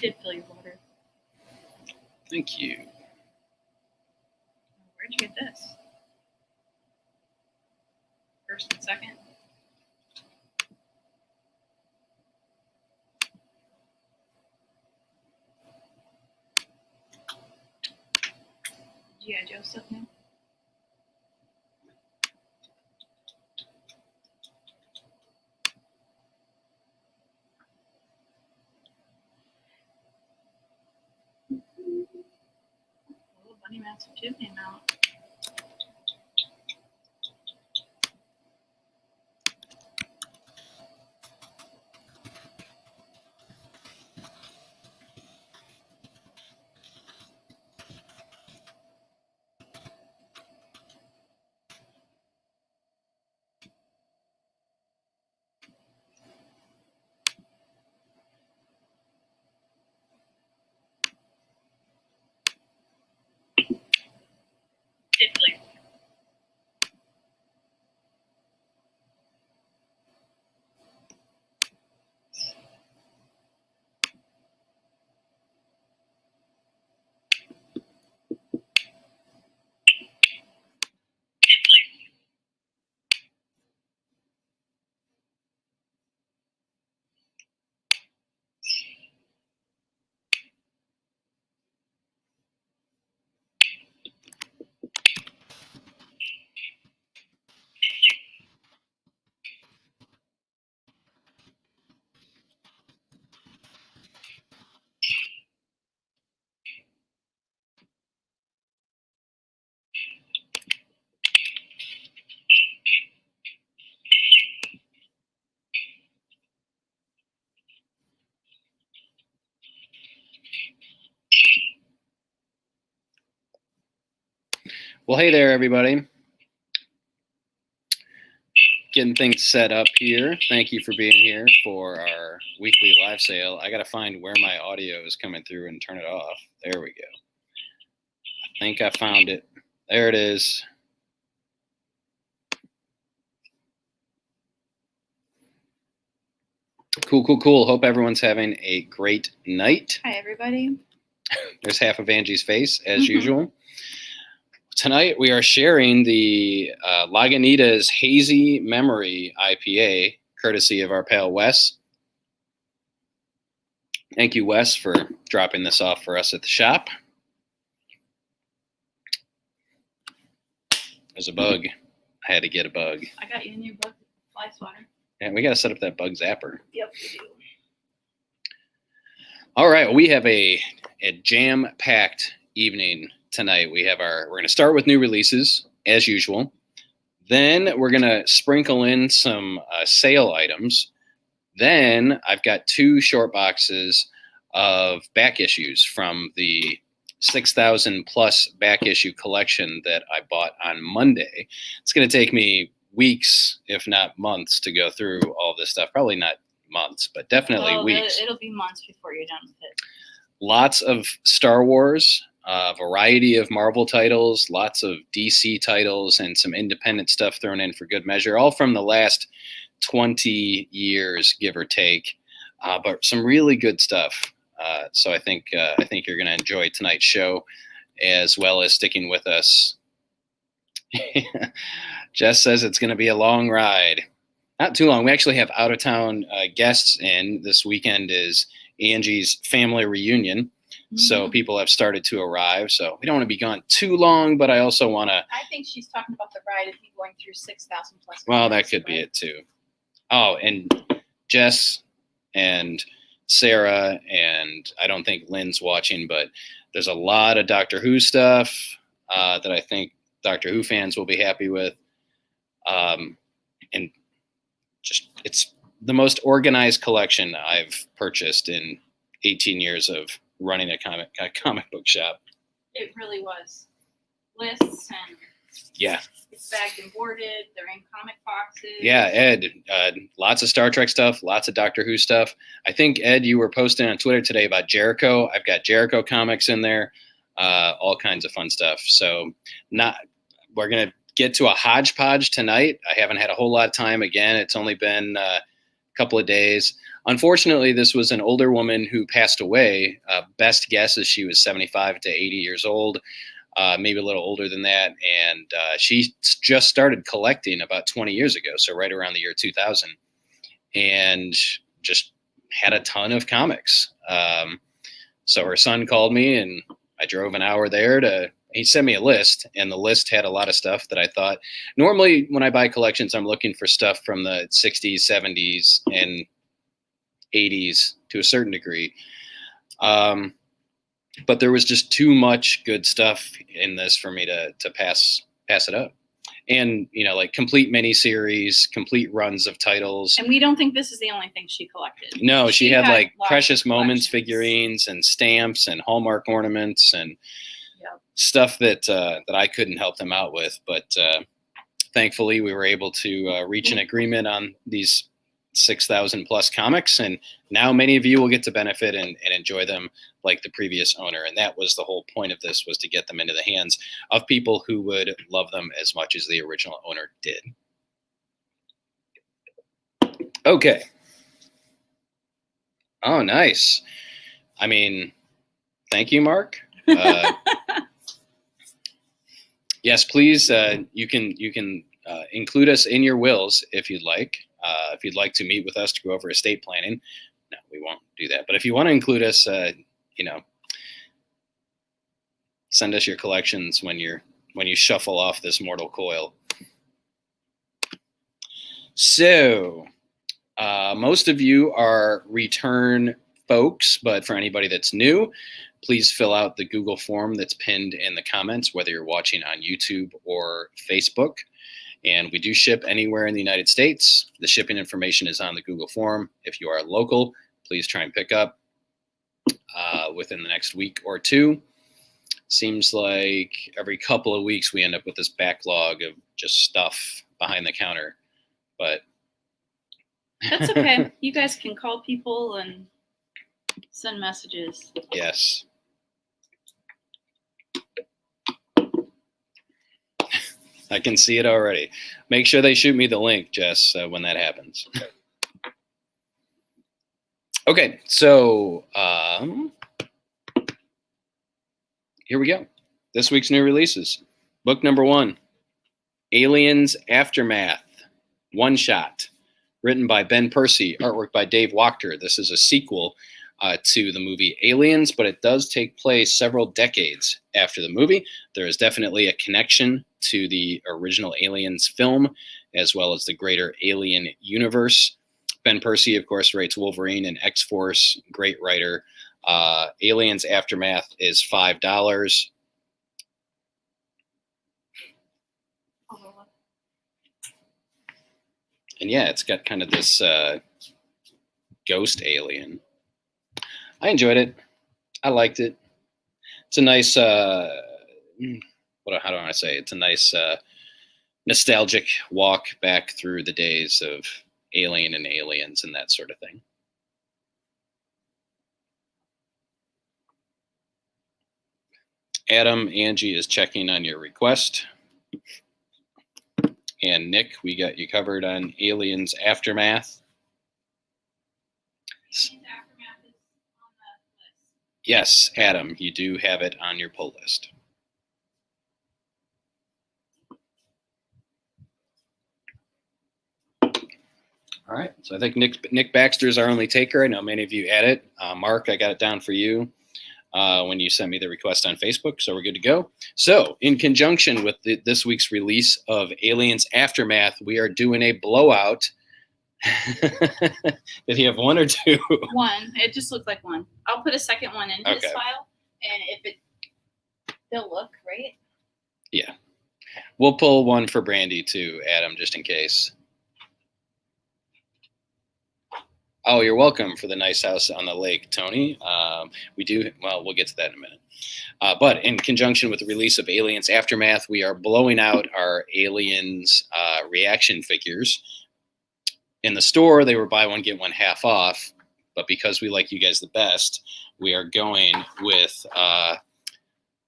did fill your water. Thank you. Where'd you get this? First and second? G.I. Joe stuff now? Oh, Bunny Mounts and Chimney Mount. Did fill your water. Well, hey there, everybody. Getting things set up here. Thank you for being here for our weekly live sale. I got to find where my audio is coming through and turn it off. There we go. I think I found it. There it is. Cool. Hope everyone's having a great night. Hi, everybody. There's half of Angie's face, as usual. Tonight, we are sharing the Lagunitas Hazy Memory IPA, courtesy of our pal Wes. Thank you, Wes, for dropping this off for us at the shop. There's a bug. I had to get a bug. I got you a new bug fly swatter. Yeah, we got to set up that bug zapper. Yep, we do. All right, we have a jam-packed evening tonight. We're going to start with new releases, as usual. Then we're going to sprinkle in some sale items. Then I've got 2 short boxes of back issues from the 6,000 plus back issue collection that I bought on Monday. It's going to take me weeks, if not months, to go through all this stuff. Probably not months, but definitely weeks. It'll be months before you're done with it. Lots of Star Wars, a variety of Marvel titles, lots of DC titles, and some independent stuff thrown in for good measure, all from the last 20 years, give or take, but some really good stuff. So I think you're going to enjoy tonight's show, as well as sticking with us. Jess says it's going to be a long ride. Not too long. We actually have out-of-town guests in. This weekend is Angie's family reunion. Mm-hmm. So people have started to arrive. So we don't want to be gone too long, but I also want to... I think she's talking about the ride of you going through 6,000 plus. Well, that could be it too. Oh, and Jess and Sarah, and I don't think Lynn's watching, but there's a lot of Doctor Who stuff that I think Doctor Who fans will be happy with. And just, it's the most organized collection I've purchased in 18 years of running a comic book shop. It really was. Lists and yeah. It's bagged and boarded. They're in comic boxes. Yeah, Ed, lots of Star Trek stuff, lots of Doctor Who stuff. I think, Ed, you were posting on Twitter today about Jericho. I've got Jericho comics in there, all kinds of fun stuff. So we're going to get to a hodgepodge tonight. I haven't had a whole lot of time. Again, it's only been couple of days. Unfortunately, this was an older woman who passed away. Best guess is she was 75 to 80 years old, maybe a little older than that. And she just started collecting about 20 years ago, so right around the year 2000, and just had a ton of comics. So her son called me, and I drove an hour there he sent me a list, and the list had a lot of stuff that I thought, normally when I buy collections, I'm looking for stuff from the 60s, 70s, and 80s to a certain degree. But there was just too much good stuff in this for me to pass it up. And, like complete miniseries, complete runs of titles. And we don't think this is the only thing she collected. No, she had like lots Precious of Moments collections. figurines and stamps and Hallmark ornaments and Yep. stuff that I couldn't help them out with. But thankfully, we were able to reach an agreement on these 6,000 plus comics. And now many of you will get to benefit and enjoy them like the previous owner. And that was the whole point of this, was to get them into the hands of people who would love them as much as the original owner did. Okay. Oh, nice. I mean, thank you, Mark. Yes, please. You can include us in your wills if you'd like. If you'd like to meet with us to go over estate planning, no, we won't do that. But if you want to include us, send us your collections when you shuffle off this mortal coil. So, most of you are return folks, but for anybody that's new, please fill out the Google form that's pinned in the comments, whether you're watching on YouTube or Facebook. And we do ship anywhere in the United States. The shipping information is on the Google form. If you are local, please try and pick up within the next week or two. Seems like every couple of weeks we end up with this backlog of just stuff behind the counter. But That's okay. You guys can call people and send messages. yes. I can see it already. Make sure they shoot me the link, Jess, when that happens. Okay, so here we go. This week's new releases. Book number 1, Aliens Aftermath, one shot, written by Ben Percy, artwork by Dave Wachter. This is a sequel to the movie Aliens, but it does take place several decades after the movie. There is definitely a connection to the original Aliens film, as well as the greater Alien universe. Ben Percy, of course, writes Wolverine and X-Force, great writer. Aliens Aftermath is $5. And yeah, it's got kind of this ghost alien. I enjoyed it. I liked it. It's a nice, how do I want to say? It's a nice nostalgic walk back through the days of Alien and Aliens and that sort of thing. Adam, Angie is checking on your request. And Nick, we got you covered on Aliens Aftermath. Yes, Adam, you do have it on your pull list. All right, so I think Nick Baxter's our only taker. I know many of you had it. Mark, I got it down for you when you sent me the request on Facebook, so we're good to go. So, in conjunction with this week's release of Aliens Aftermath, we are doing a blowout. Did he have one or two? One. It just looked like one. I'll put a second one in his Okay. file, and they'll look, right? Yeah. We'll pull one for Brandy too, Adam, just in case. Oh, you're welcome for the nice house on the lake, Tony. We'll get to that in a minute. But in conjunction with the release of Aliens Aftermath, we are blowing out our Aliens reaction figures. In the store, they were buy one, get one half off. But because we like you guys the best, we are going with,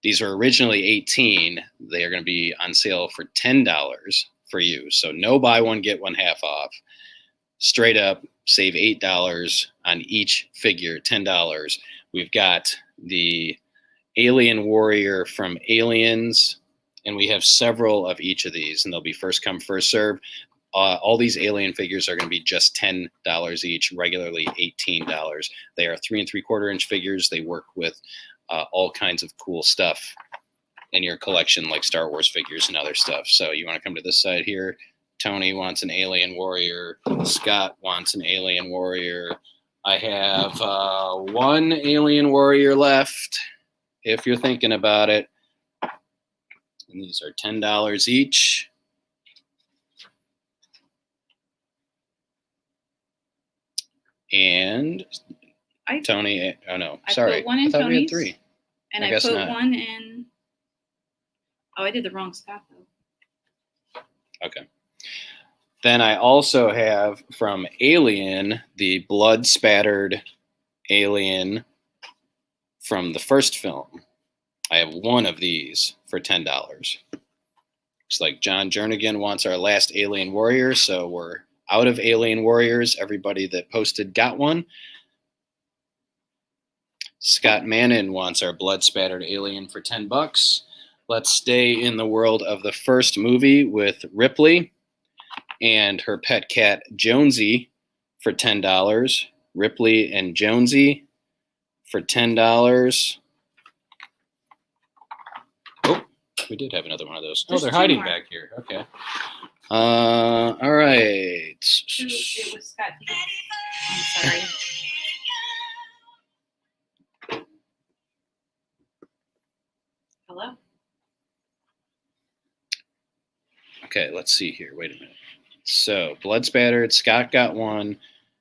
these were originally $18. They are going to be on sale for $10 for you. So no buy one, get one half off. straight up save $8 on each figure, $10. We've got the Alien Warrior from Aliens, and we have several of each of these, and they'll be first come, first serve. All these Alien figures are going to be just $10 each, regularly $18. They are 3 3/4 inch figures. They work with all kinds of cool stuff in your collection, like Star Wars figures and other stuff. So you want to come to this side here. Tony wants an Alien Warrior. Scott wants an Alien Warrior. I have one Alien Warrior left, if you're thinking about it. And these are $10 each. And Tony, oh no, sorry. Put one in I thought we had Tony's, 3. and I I guess put not. one in. Oh, I did the wrong Scott though. Okay. Then I also have from Alien, the blood spattered Alien from the first film. I have one of these for $10. Looks like John Jernigan wants our last Alien Warrior, so we're out of Alien Warriors. Everybody that posted got one. Scott Mannon wants our blood spattered Alien for $10. Let's stay in the world of the first movie with Ripley and her pet cat Jonesy for $10. Ripley and Jonesy for $10. Oh, we did have another one of those. Oh, There's they're 2 hiding more. back here. Okay. All right. It was Scott. I'm sorry. Hello. Okay, let's see here. Wait a minute. So, blood spattered. Scott got one.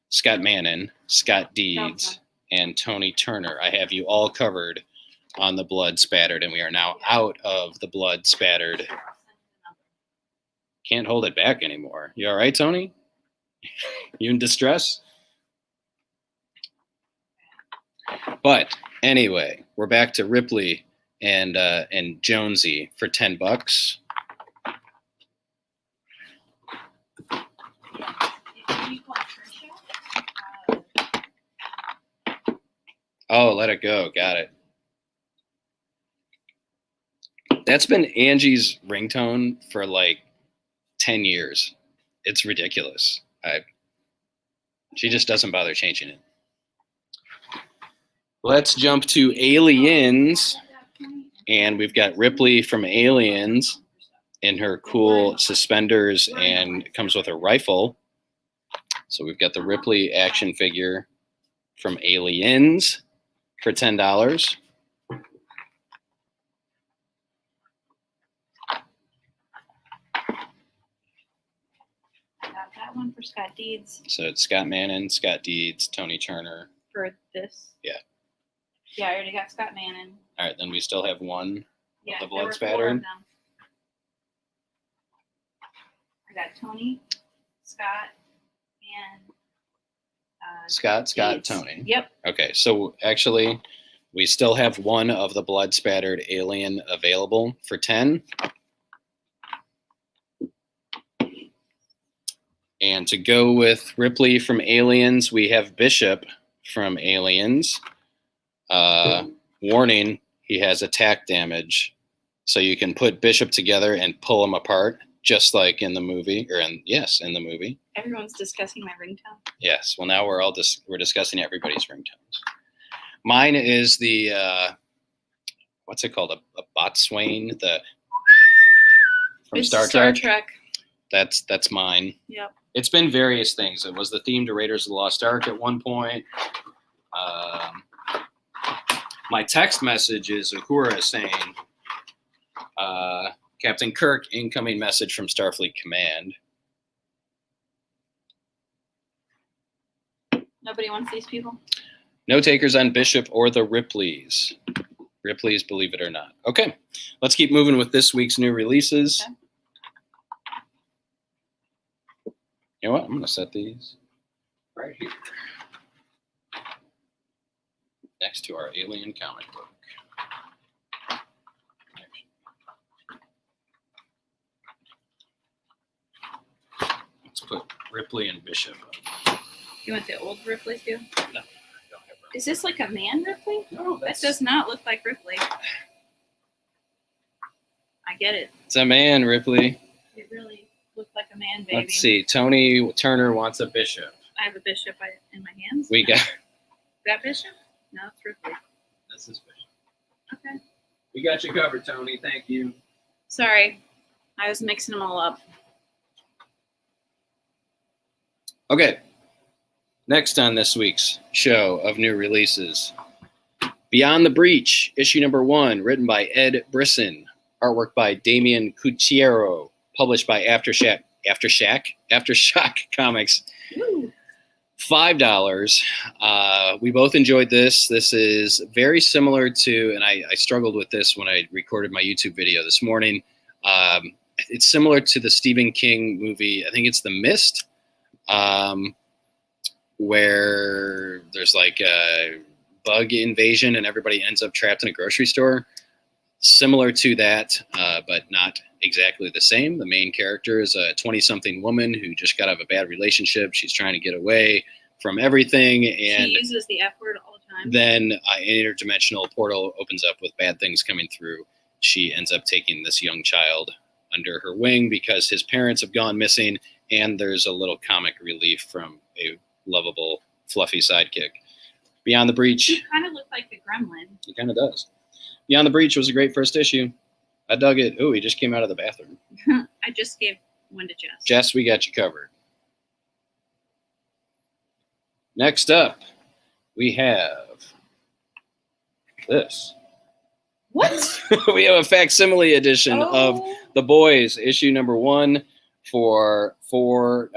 Scott Mannon, Scott Deeds, and Tony Turner. I have you all covered on the blood spattered, and we are now out of the blood spattered. Can't hold it back anymore. You all right, Tony? You in distress? But anyway, we're back to Ripley and Jonesy for $10. Oh, let it go. Got it. That's been Angie's ringtone for like 10 years. It's ridiculous. She just doesn't bother changing it. Let's jump to Aliens. And we've got Ripley from Aliens in her cool suspenders and comes with a rifle. So we've got the Ripley action figure from Aliens for $10. Got that one for Scott Deeds. So it's Scott Mannon, Scott Deeds, Tony Turner. For this. Yeah. Yeah, I already got Scott Mannon. All right, then we still have one. Yeah, The there blood were 4 spattered? of them. I got Tony, Scott, and Scott, Deeds. Tony. Yep. Okay, so actually, we still have one of the blood spattered Alien available for 10. And to go with Ripley from Aliens, we have Bishop from Aliens. Warning, he has attack damage. So you can put Bishop together and pull him apart, just like in the movie, in the movie. Everyone's discussing my ringtone. Yes. Well, now we're discussing everybody's ringtones. Mine is the what's it called? A botswain, from It's Star Trek. That's mine. Yep. It's been various things. It was the theme to Raiders of the Lost Ark at one point. My text message is Uhura saying, Captain Kirk, incoming message from Starfleet Command. Nobody wants these people? No takers on Bishop or the Ripleys. Ripley's, believe it or not. Okay, let's keep moving with this week's new releases. Okay. You know what? I'm going to set these right here next to our Alien comic book. Let's put Ripley and Bishop up. You want the old Ripley too? No, I don't have Is this like a man Ripley? No, That does not look like Ripley. I get it. It's a man, Ripley. It really looked like a man, baby. Let's see. Tony Turner wants a bishop. I have a bishop in my hands. We got that bishop? No, it's Ripley. this is bishop. Okay. We got you covered, Tony. Thank you. Sorry, I was mixing them all up. Okay. Next on this week's show of new releases, Beyond the Breach, issue number 1, written by Ed Brisson, artwork by Damian Cucchiero, published by Aftershock Comics. Woo. $5. We both enjoyed this. This is very similar to, and I struggled with this when I recorded my YouTube video this morning. It's similar to the Stephen King movie. I think it's The Mist, where there's like a bug invasion and everybody ends up trapped in a grocery store. Similar to that, but not exactly the same. The main character is a 20-something woman who just got out of a bad relationship. She's trying to get away from everything, and She uses the F word all the time. then an interdimensional portal opens up with bad things coming through. She ends up taking this young child under her wing because his parents have gone missing, and there's a little comic relief from a lovable, fluffy sidekick. Beyond the Breach. She kind of looked like the gremlin. It kind of does. Beyond the Breach was a great first issue. I dug it. Oh, he just came out of the bathroom. I just gave one to Jess. Jess, we got you covered. Next up, we have this. What? We have a facsimile edition of Oh. The Boys, issue number 1 for $4.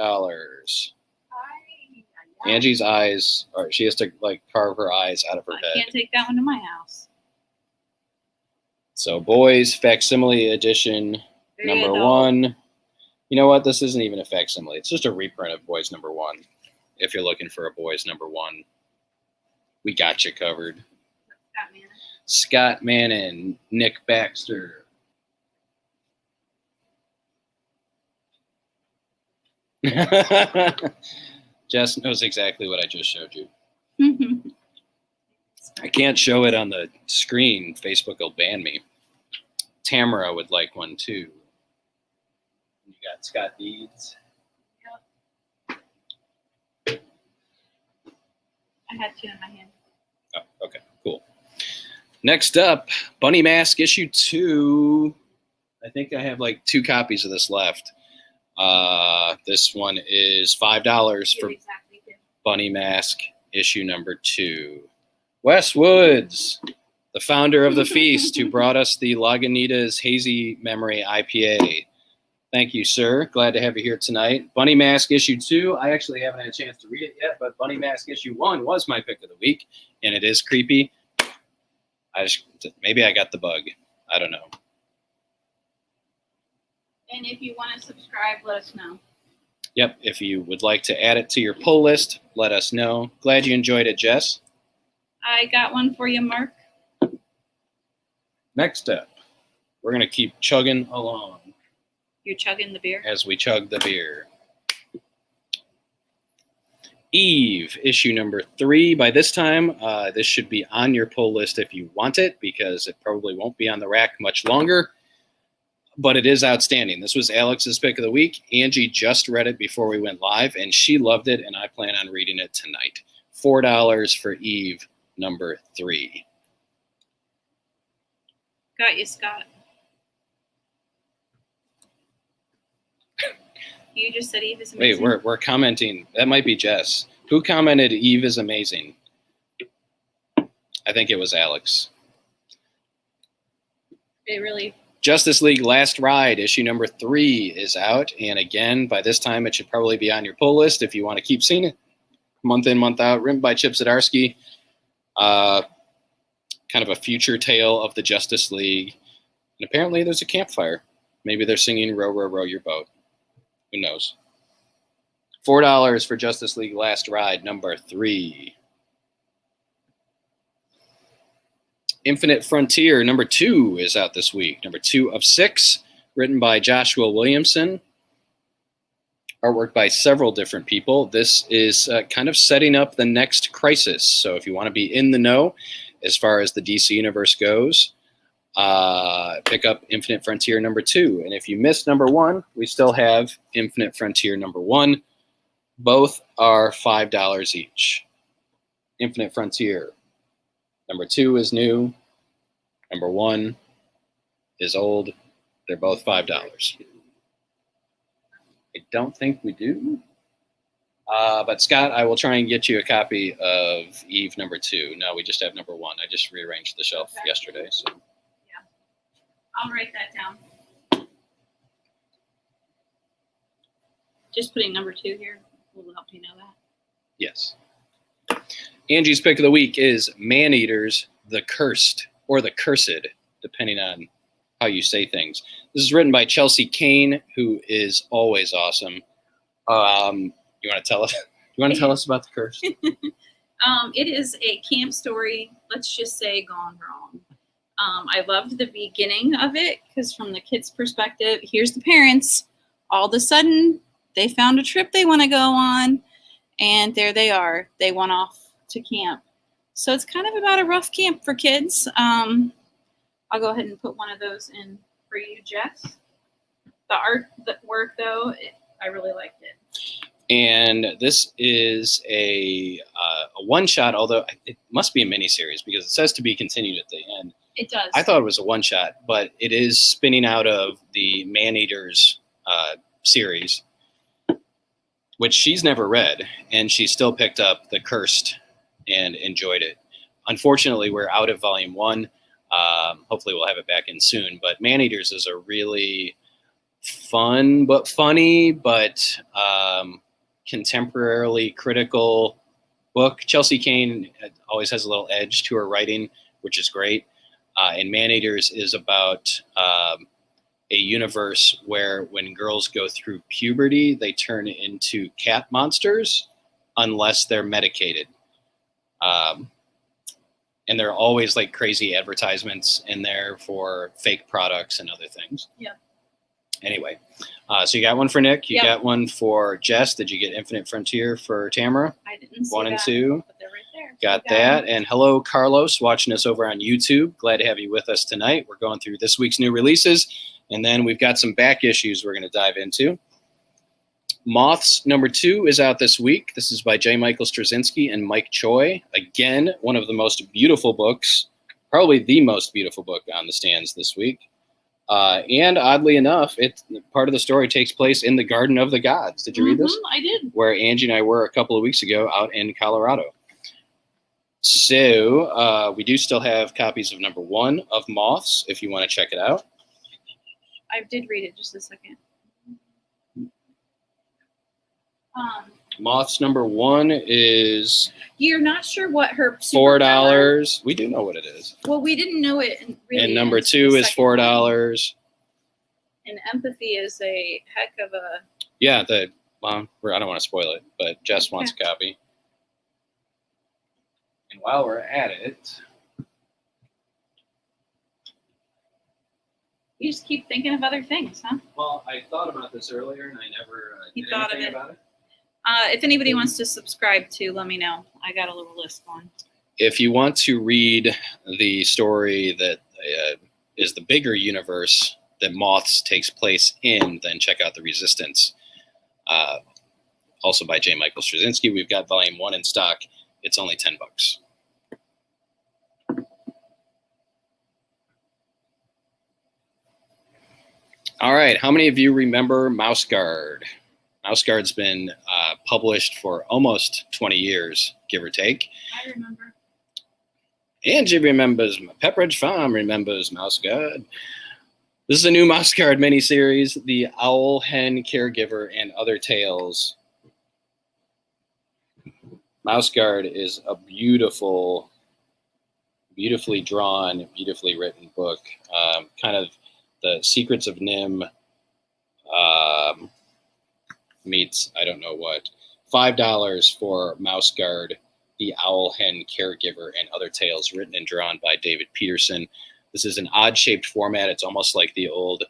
Angie's eyes, or she has to like carve her eyes out of her I head. can't take that one to my house. So Boys facsimile edition Very number adult. 1. You know what? This isn't even a facsimile. It's just a reprint of Boys number 1. If you're looking for a Boys number 1, we got you covered. Batman. Scott Mannon, Nick Baxter. Jess knows exactly what I just showed you. I can't show it on the screen. Facebook will ban me. Tamara would like one too. You got Scott Deeds. I had two in my hand. Oh, okay, cool. Next up, Bunny Mask issue 2. I think I have like 2 copies of this left. This one is $5 for You exactly did. Bunny Mask issue number 2. Wes Woods, the founder of The Feast, who brought us the Lagunitas Hazy Memory IPA. Thank you, sir. Glad to have you here tonight. Bunny Mask issue 2. I actually haven't had a chance to read it yet, but Bunny Mask issue 1 was my pick of the week, and it is creepy. Maybe I got the bug. I don't know. And if you want to subscribe, let us know. Yep, if you would like to add it to your pull list, let us know. Glad you enjoyed it, Jess. I got one for you, Mark. Next up, we're going to keep chugging along You're chugging the beer. as we chug the beer. Eve, issue number 3. By this time, this should be on your pull list if you want it, because it probably won't be on the rack much longer. But it is outstanding. This was Alex's pick of the week. Angie just read it before we went live, and she loved it, and I plan on reading it tonight. $4 for Eve number 3. Got you, Scott. You just said Eve is Wait, amazing. we're commenting. That might be Jess. Who commented Eve is amazing? I think it was Alex. It really. Justice League Last Ride, issue number 3 is out. And again, by this time, it should probably be on your pull list if you want to keep seeing it. Month in, month out, written by Chip Zdarsky. Kind of a future tale of the Justice League. And apparently there's a campfire. Maybe they're singing Row, Row, Row Your Boat. Who knows? $4 for Justice League Last Ride, number 3. Infinite Frontier, number 2 is out this week. Number 2 of 6, written by Joshua Williamson. artwork by several different people. This is kind of setting up the next crisis. So if you want to be in the know as far as the DC universe goes, pick up Infinite Frontier #2. And if you missed #1, we still have Infinite Frontier #1. Both are $5 each. Infinite Frontier #2 is new. #1 is old. They're both $5. I don't think we do. But Scott, I will try and get you a copy of Eve #2. No, we just have #1. I just rearranged the shelf yesterday. So I'll write that down. Just putting #2 here will help you know that. yes. Angie's pick of the week is Maneaters, the Cursed, or the Cursed, depending on how you say things. This is written by Chelsea Kane, who is always awesome. You want to tell us? You want to tell us about the Cursed? It is a camp story. Let's just say gone wrong. I loved the beginning of it because from the kids' perspective, here's the parents. All of a sudden, they found a trip they want to go on, and there they are. They went off to camp. So it's kind of about a rough camp for kids. I'll go ahead and put one of those in for you, Jess. The artwork, though, I really liked it. And this is a one-shot, although it must be a miniseries because it says to be continued at the end. It does. I thought it was a one-shot, but it is spinning out of the Maneaters series, which she's never read, and she still picked up The Cursed and enjoyed it. Unfortunately, we're out of volume 1. Hopefully we'll have it back in soon, but Maneaters is a really fun but funny but contemporarily critical book. Chelsea Kane always has a little edge to her writing, which is great. And Maneaters is about a universe where when girls go through puberty, they turn into cat monsters unless they're medicated. And there are always like crazy advertisements in there for fake products and other things. Yeah. Anyway, so you got one for Nick. You Yep. got one for Jess. Did you get Infinite Frontier for Tamara? I didn't see 1 and that, 2. but they're right there. Got You that. And hello, Carlos, watching us over on YouTube. Glad to have you with us tonight. We're going through this week's new releases, and then we've got some back issues we're going to dive into. Moths #2 is out this week. This is by J. Michael Straczynski and Mike Choi. Again, one of the most beautiful books, probably the most beautiful book on the stands this week. And oddly enough, part of the story takes place in the Garden of the Gods. Did you read this? I did. Where Angie and I were a couple of weeks ago out in Colorado. So we do still have copies of #1 of Moths if you want to check it out. I did read it just a second. Moths #1 is You're not sure what her $4. We do know what it is. Well, we didn't know it. Really And until #2 the is second one. $4. And empathy is a heck of a. Yeah, well, I don't want to spoil it, but Jess wants a copy. And while we're at it, You just keep thinking of other things, huh? well, I thought about this earlier and I never You did thought of anything it? about it. If anybody wants to subscribe to, let me know. I got a little list going. If you want to read the story that is the bigger universe that Moths takes place in, then check out The Resistance. Also by J. Michael Straczynski. We've got volume 1 in stock. It's only $10. All right. How many of you remember Mouse Guard? Mouse Guard's been published for almost 20 years, give or take. I remember. Angie remembers. Pepperidge Farm remembers Mouse Guard. This is a new Mouse Guard miniseries, The Owl Hen Caregiver and Other Tales. Mouse Guard is a beautiful, beautifully drawn, beautifully written book. Kind of the Secrets of Nim meets I don't know what. $5 for Mouse Guard, The Owl Hen Caregiver and Other Tales, written and drawn by David Peterson. This is an odd-shaped format. It's almost like the old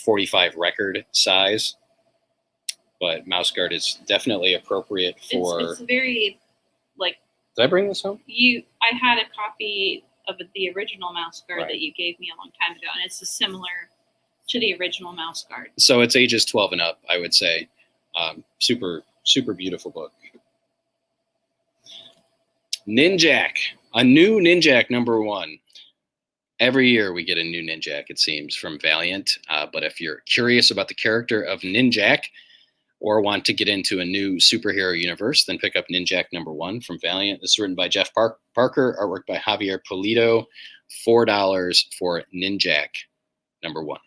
45 record size. but mouse guard is definitely appropriate for. It's very like Did I bring this home? I had a copy of the original mouse guard Right. that you gave me a long time ago, and it's similar to the original mouse guard. So it's ages 12 and up, I would say. Super, super beautiful book. Ninjak, a new Ninjak #1. Every year we get a new Ninjak, it seems, from Valiant. But if you're curious about the character of Ninjak or want to get into a new superhero universe, then pick up Ninjak #1 from Valiant. This is written by Jeff Parker, artwork by Javier Pulido. $4 for Ninjak #1.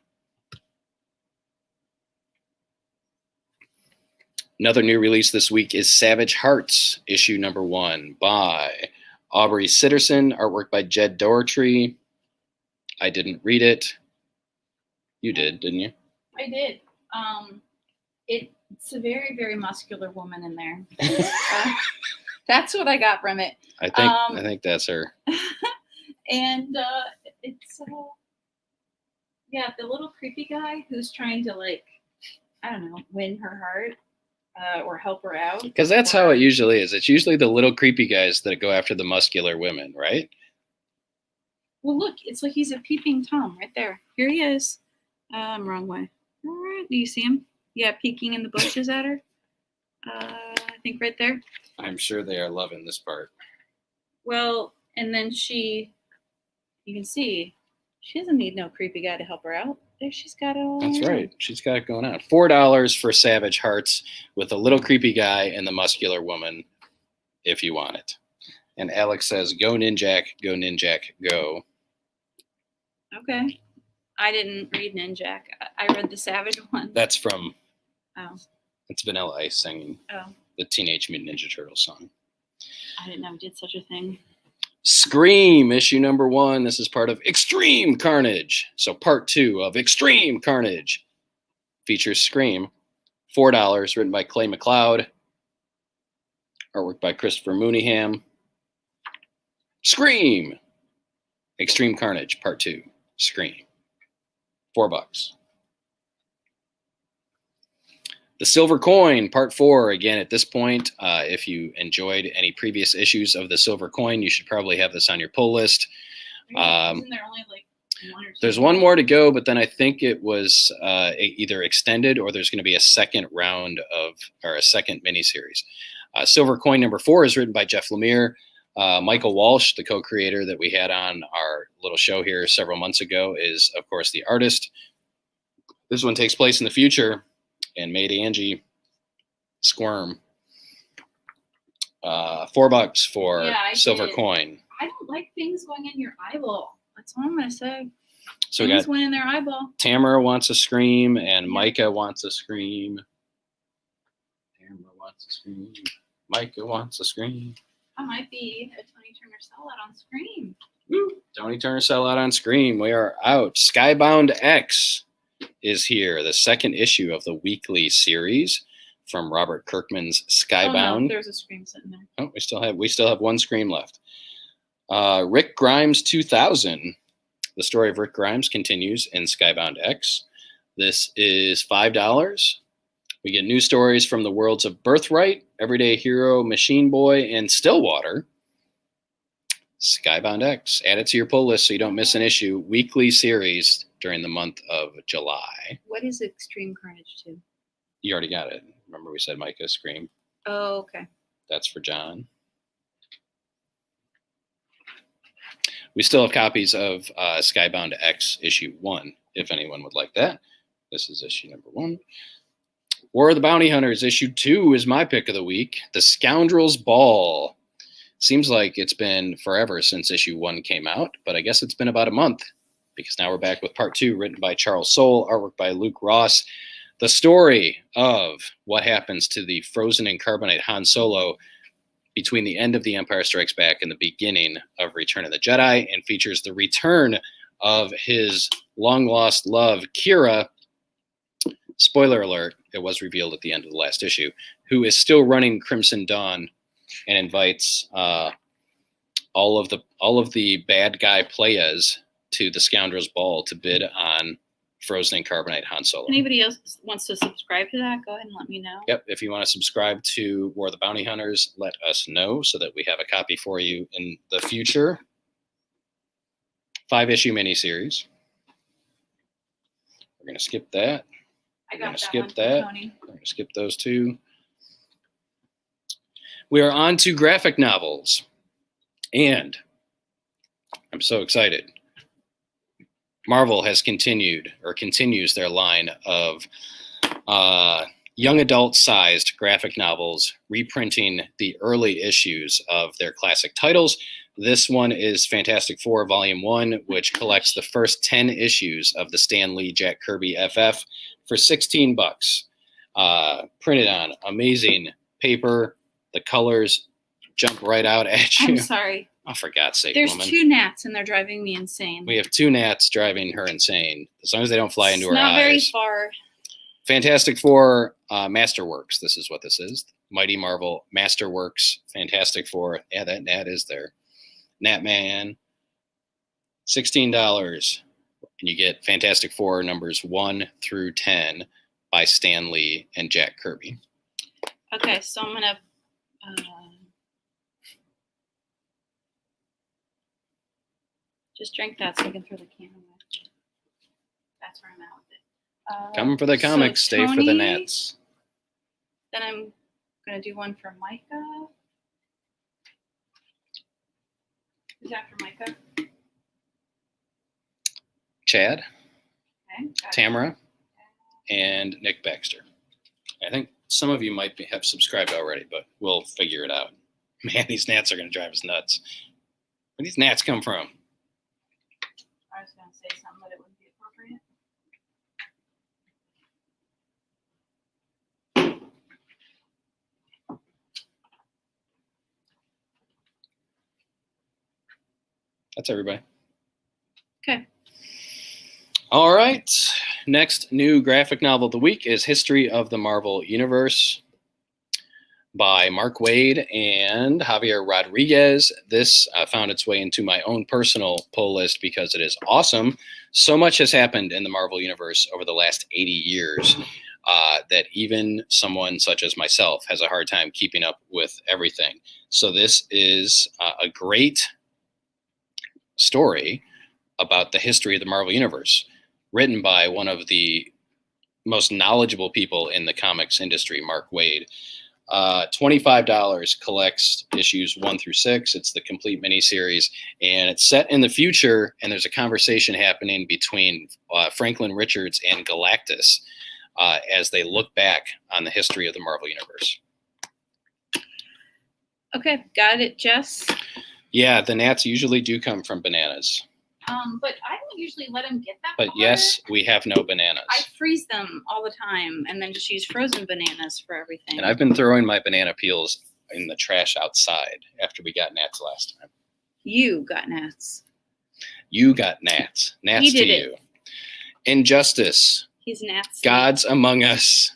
Another new release this week is Savage Hearts, issue #1 by Aubrey Sitterson, artwork by Jed Doherty. I didn't read it. You did, didn't you? I did. It's a very, very muscular woman in there. That's what I got from it. I think that's her. And it's the little creepy guy who's trying to win her heart or help her out. Because that's how it usually is. It's usually the little creepy guys that go after the muscular women, right? Well, look, it's like he's a peeping Tom right there. Here he is. Wrong way. All right, do you see him? Yeah, peeking in the bushes at her. I think right there. I'm sure they are loving this part. Well, and then you can see, she doesn't need no creepy guy to help her out. There, she's got it all. That's on her right. own. She's got it going on. $4 for Savage Hearts with the little creepy guy and the muscular woman, if you want it. And Alex says, "Go Ninjak, go Ninjak, go." Okay. I didn't read Ninjak. I read the Savage one. That's from. Oh. It's Vanilla Ice singing the Teenage Mutant Ninja Turtles song. I didn't know we did such a thing. Scream, issue #1. This is part of Extreme Carnage. So part 2 of Extreme Carnage features Scream. $4, written by Clay McLeod. Artwork by Christopher Mooneyham. Scream! Extreme Carnage, part 2. Scream. $4. The Silver Coin, Part 4. Again, at this point, if you enjoyed any previous issues of The Silver Coin, you should probably have this on your pull list. Isn't there only like one or two? There's one more to go, but then I think it was either extended or there's going to be a second round or a second miniseries. Silver Coin #4 is written by Jeff Lemire. Michael Walsh, the co-creator that we had on our little show here several months ago, is, of course, the artist. This one takes place in the future and made Angie squirm. $4 for Yeah, Silver did. Coin. I don't like things going in your eyeball. That's all I'm gonna say. So we Things got went in their eyeball. Tamara wants a scream and Micah wants a scream. Tamara wants a scream. Micah wants a scream. I might be a Tony Turner sellout on Scream. Tony Turner sellout on Scream. We are out. Skybound X is here, the second issue of the weekly series from Robert Kirkman's Skybound. Oh, no, there's a Scream sitting there. Oh, we still have one Scream left. Rick Grimes 2000. The story of Rick Grimes continues in Skybound X. This is $5. We get new stories from the worlds of Birthright, Everyday Hero, Machine Boy, and Stillwater. Skybound X. Add it to your pull list so you don't miss an issue. Weekly series during the month of July. What is Extreme Carnage 2? You already got it. Remember we said Micah Scream. Oh, okay. That's for John. We still have copies of Skybound X issue 1, if anyone would like that. This is issue #1. War of the Bounty Hunters issue 2 is my pick of the week. The Scoundrels Ball. Seems like it's been forever since issue 1 came out, but I guess it's been about a month because now we're back with part 2, written by Charles Soule, artwork by Luke Ross. The story of what happens to the frozen in carbonite Han Solo between the end of The Empire Strikes Back and the beginning of Return of the Jedi, and features the return of his long-lost love, Kira. Spoiler alert, it was revealed at the end of the last issue, who is still running Crimson Dawn and invites all of the bad guy players to the Scoundrels Ball to bid on frozen in carbonite Han Solo. Anybody else wants to subscribe to that, go ahead and let me know. Yep. If you want to subscribe to War of the Bounty Hunters, let us know so that we have a copy for you in the future. 5-issue miniseries. We're going to skip that. I We're gonna got skip one from that. Tony. We're going to skip those two. We are on to graphic novels. And I'm so excited. Marvel has continues their line of young adult-sized graphic novels, reprinting the early issues of their classic titles. This one is Fantastic Four Volume 1, which collects the first 10 issues of the Stan Lee, Jack Kirby FF for $16. Printed on amazing paper. The colors jump right out at you. I'm sorry. Oh, for God's sake, There's woman. 2 gnats and they're driving me insane. We have 2 gnats driving her insane. As long as they don't fly into It's her not eyes. very far. Fantastic Four Masterworks. This is what this is. Mighty Marvel Masterworks. Fantastic Four. Yeah, that gnat is there. Gnat Man. $16. And you get Fantastic Four numbers 1 through 10 by Stan Lee and Jack Kirby. Okay, so I'm gonna just drink that so I can throw the can away. That's where I'm at with it. Come for the comics, so stay for the Tony, gnats. Then I'm gonna do one for Micah. Who's after Micah? Chad, Okay. got it. Tamara, and Nick Baxter. I think some of you might have subscribed already, but we'll figure it out. Man, these gnats are going to drive us nuts. Where these gnats come from? I was gonna say something, but it wouldn't be appropriate. That's everybody. Okay. All right. Next new graphic novel of the week is History of the Marvel Universe by Mark Waid and Javier Rodriguez. This found its way into my own personal pull list because it is awesome. So much has happened in the Marvel Universe over the last 80 years that even someone such as myself has a hard time keeping up with everything. So this is a great story about the history of the Marvel Universe, written by one of the most knowledgeable people in the comics industry, Mark Waid. $25 collects issues 1 through 6. It's the complete miniseries, and it's set in the future, and there's a conversation happening between Franklin Richards and Galactus as they look back on the history of the Marvel Universe. Okay, got it, Jess. Yeah, the gnats usually do come from bananas, But I don't usually let them get that but far. yes, we have no bananas. I freeze them all the time and then just use frozen bananas for everything. And I've been throwing my banana peels in the trash outside after we got gnats last time. You got gnats. You got gnats. Gnats He to did it. you. Injustice. He's gnats. Gods Among Us.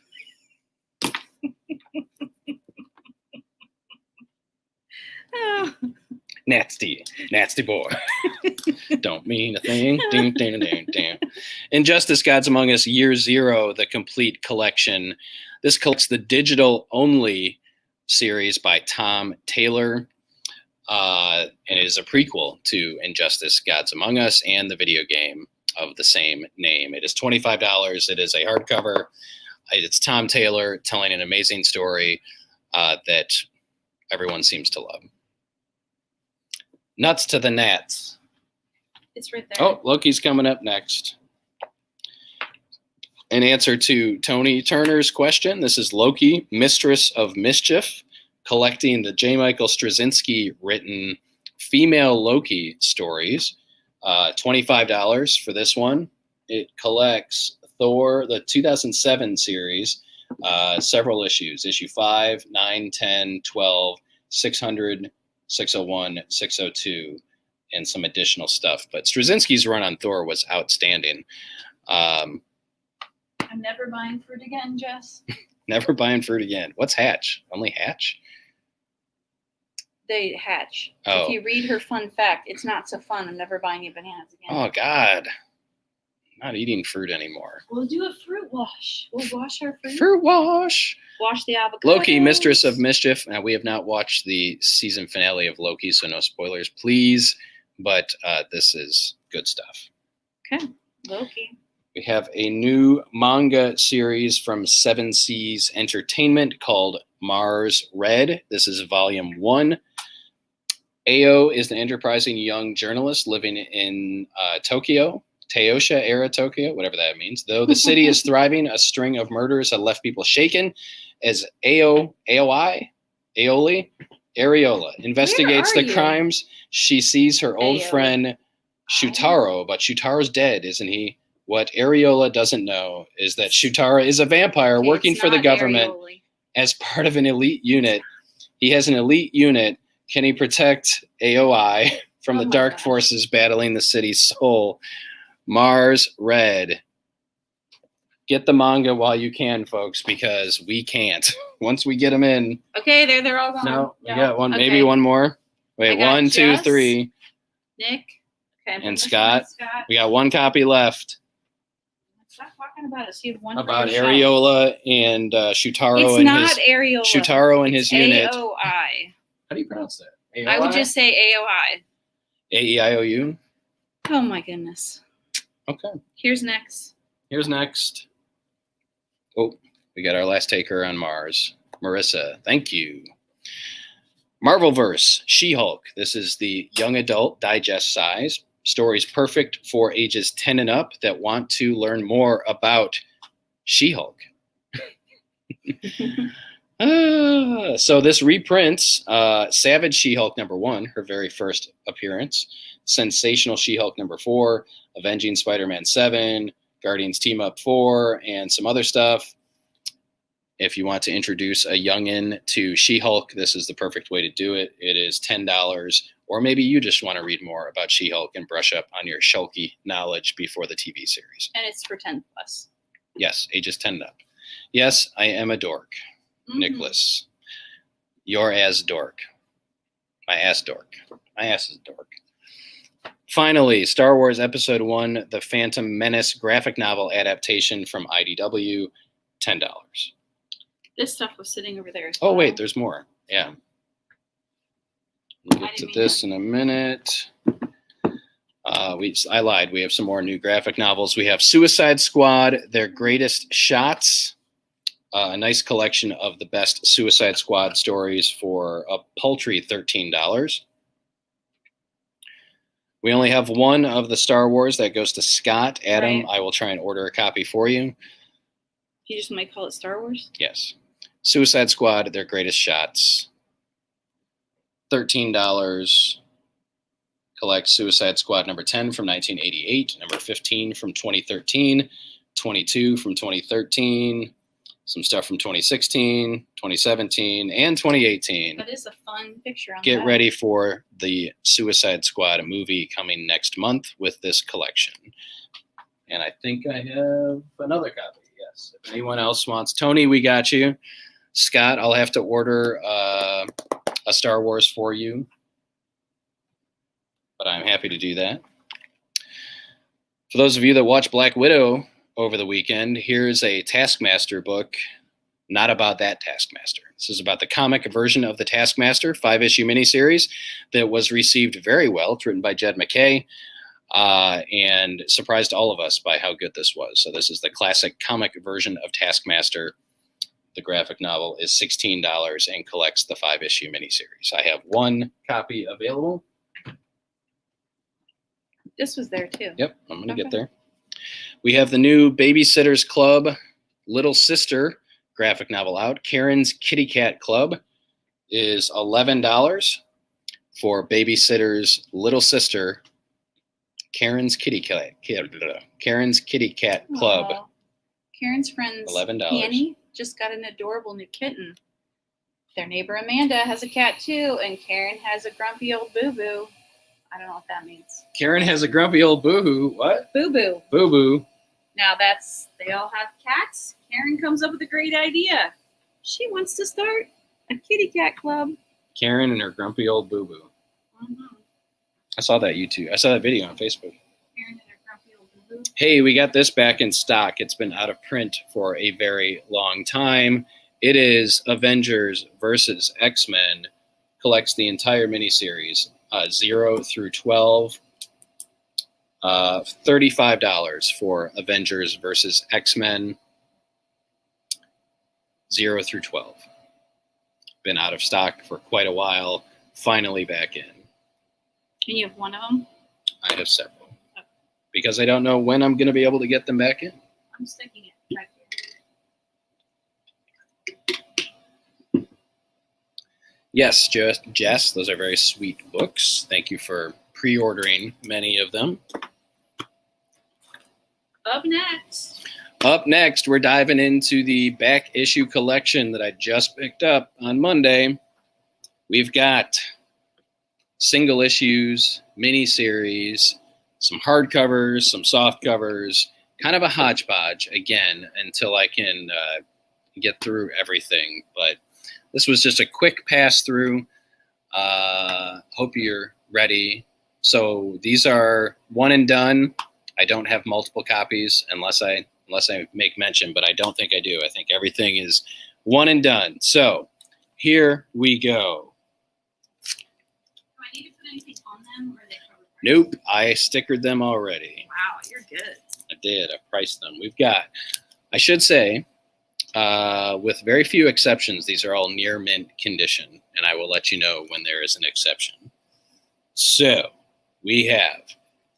Oh, Nasty. Nasty boy. Don't mean a thing. Ding, ding, ding, ding. Injustice Gods Among Us Year Zero, the complete collection. This collects the digital only series by Tom Taylor. And it is a prequel to Injustice Gods Among Us and the video game of the same name. It is $25. It is a hardcover. It's Tom Taylor telling an amazing story that everyone seems to love. Nuts to the gnats. it's right there. Oh, Loki's coming up next. In answer to Tony Turner's question, this is Loki, Mistress of Mischief, collecting the J. Michael Straczynski written female Loki stories. $25 for this one. It collects Thor, the 2007 series, several issues, issue 5, 9, 10, 12, 600, 601, 602, and some additional stuff. But Straczynski's run on Thor was outstanding. I'm never buying fruit again, Jess. Never buying fruit again. What's Hatch? Only Hatch? They hatch. Oh. If you read her fun fact, it's not so fun. I'm never buying you bananas again. Oh, God. Not eating fruit anymore. We'll do a fruit wash. We'll wash our fruit. Fruit wash. Wash the avocado. Loki, Mistress of Mischief. Now, we have not watched the season finale of Loki, so no spoilers, please. But this is good stuff. Okay, Loki. We have a new manga series from Seven Seas Entertainment called Mars Red. This is volume 1. Ao is an enterprising young journalist living in Tokyo, Taosha era Tokyo, whatever that means. Though the city is thriving, a string of murders have left people shaken as Areola investigates Where the are you? crimes. She sees her old Ao. friend Shutaro, but Shutaro's dead, isn't he? What Areola doesn't know is that Shutaro is a vampire Okay, working it's for the not government areoli. as part of an elite unit. He has an elite unit. Can he protect AOI from Oh the my dark gosh. forces battling the city's soul? Mars Red. Get the manga while you can, folks, because we can't. Once we get them in. Okay, they're all gone. No, we got one, Okay. maybe one more. I Wait, got 1, 2, Jess. 3. Nick. Okay, And put this Scott. on Scott. We got one copy left Stop talking about it. So you have one about for yourself. Areola and Shutaro It's and not his areola. Shutaro and his unit. AOI. How do you pronounce that? I would just say AOI. AEIOU. Oh my goodness. Okay. Here's next. Here's next. Oh, we got our last taker on Mars. Marissa, thank you. Marvelverse, She-Hulk. This is the young adult digest size. Stories perfect for ages 10 and up that want to learn more about She-Hulk. So this reprints Savage She-Hulk #1, her very first appearance, Sensational She-Hulk #4, Avenging Spider-Man 7, Guardians Team Up 4, and some other stuff. If you want to introduce a youngin to She-Hulk, this is the perfect way to do it. It is $10, or maybe you just want to read more about She-Hulk and brush up on your Shulky knowledge before the TV series. And it's for 10 plus. Yes, ages 10 and up. Yes, I am a dork, Nicholas. You're as dork. My ass dork. My ass is dork. Finally, Star Wars Episode 1, The Phantom Menace graphic novel adaptation from IDW, $10. This stuff was sitting over there. As Oh, well. wait, there's more. Yeah. We'll get to didn't mean this in a minute. I lied. We have some more new graphic novels. We have Suicide Squad, Their Greatest Shots, a nice collection of the best Suicide Squad stories for a paltry $13. We only have one of the Star Wars that goes to Scott. Adam, Right. I will try and order a copy for you. You just might call it Star Wars? Yes. Suicide Squad, Their Greatest Shots. $13. Collect Suicide Squad #10 from 1988, #15 from 2013, 22 from 2013, some stuff from 2016, 2017, and 2018. That is a fun picture on Get that. ready for the Suicide Squad movie coming next month with this collection. And I think I have another copy. Yes. If anyone else wants, Tony, we got you. Scott, I'll have to order a Star Wars for you, but I'm happy to do that. For those of you that watch Black Widow over the weekend, here's a Taskmaster book, not about that Taskmaster. This is about the comic version of the Taskmaster, 5-issue miniseries that was received very well. It's written by Jed McKay. And surprised all of us by how good this was. So this is the classic comic version of Taskmaster. The graphic novel is $16 and collects the 5-issue miniseries. I have one copy available. This was there too. Yep, I'm going to Okay. get there. We have the new Babysitters Club Little Sister graphic novel out. Karen's Kitty Cat Club is $11 for Babysitters Little Sister. Karen's Kitty Cat Club. Aw. Karen's friends $11. Annie just got an adorable new kitten. Their neighbor Amanda has a cat too, and Karen has a grumpy old boo-boo. I don't know what that means. Karen has a grumpy old boo-hoo. What? Boo-boo. Boo-boo. Now they all have cats. Karen comes up with a great idea. She wants to start a kitty cat club. Karen and her grumpy old boo-boo. Mhm. I saw that YouTube. I saw that video on Facebook. Karen and her grumpy old Hey, we got this back in stock. It's been out of print for a very long time. It is Avengers versus X-Men. Collects the entire miniseries, 0 through 12. $35 for Avengers versus X-Men, 0 through 12. Been out of stock for quite a while. Finally back in. And you have one of them? I have several. Because I don't know when I'm going to be able to get them back in. I'm sticking it back here. Yes, Jess, those are very sweet books. Thank you for pre-ordering many of them. Up next, we're diving into the back issue collection that I just picked up on Monday. We've got single issues, mini-series, some hardcovers, some soft covers, kind of a hodgepodge, again, until I can get through everything. But this was just a quick pass-through. Hope you're ready. So these are one and done. I don't have multiple copies unless I make mention, but I don't think I do. I think everything is one and done. So here we go. Do I need to put anything on them, or are they covered? Nope, I stickered them already. Wow, you're good. I did. I priced them. We've got, I should say, with very few exceptions, these are all near mint condition, and I will let you know when there is an exception. So we have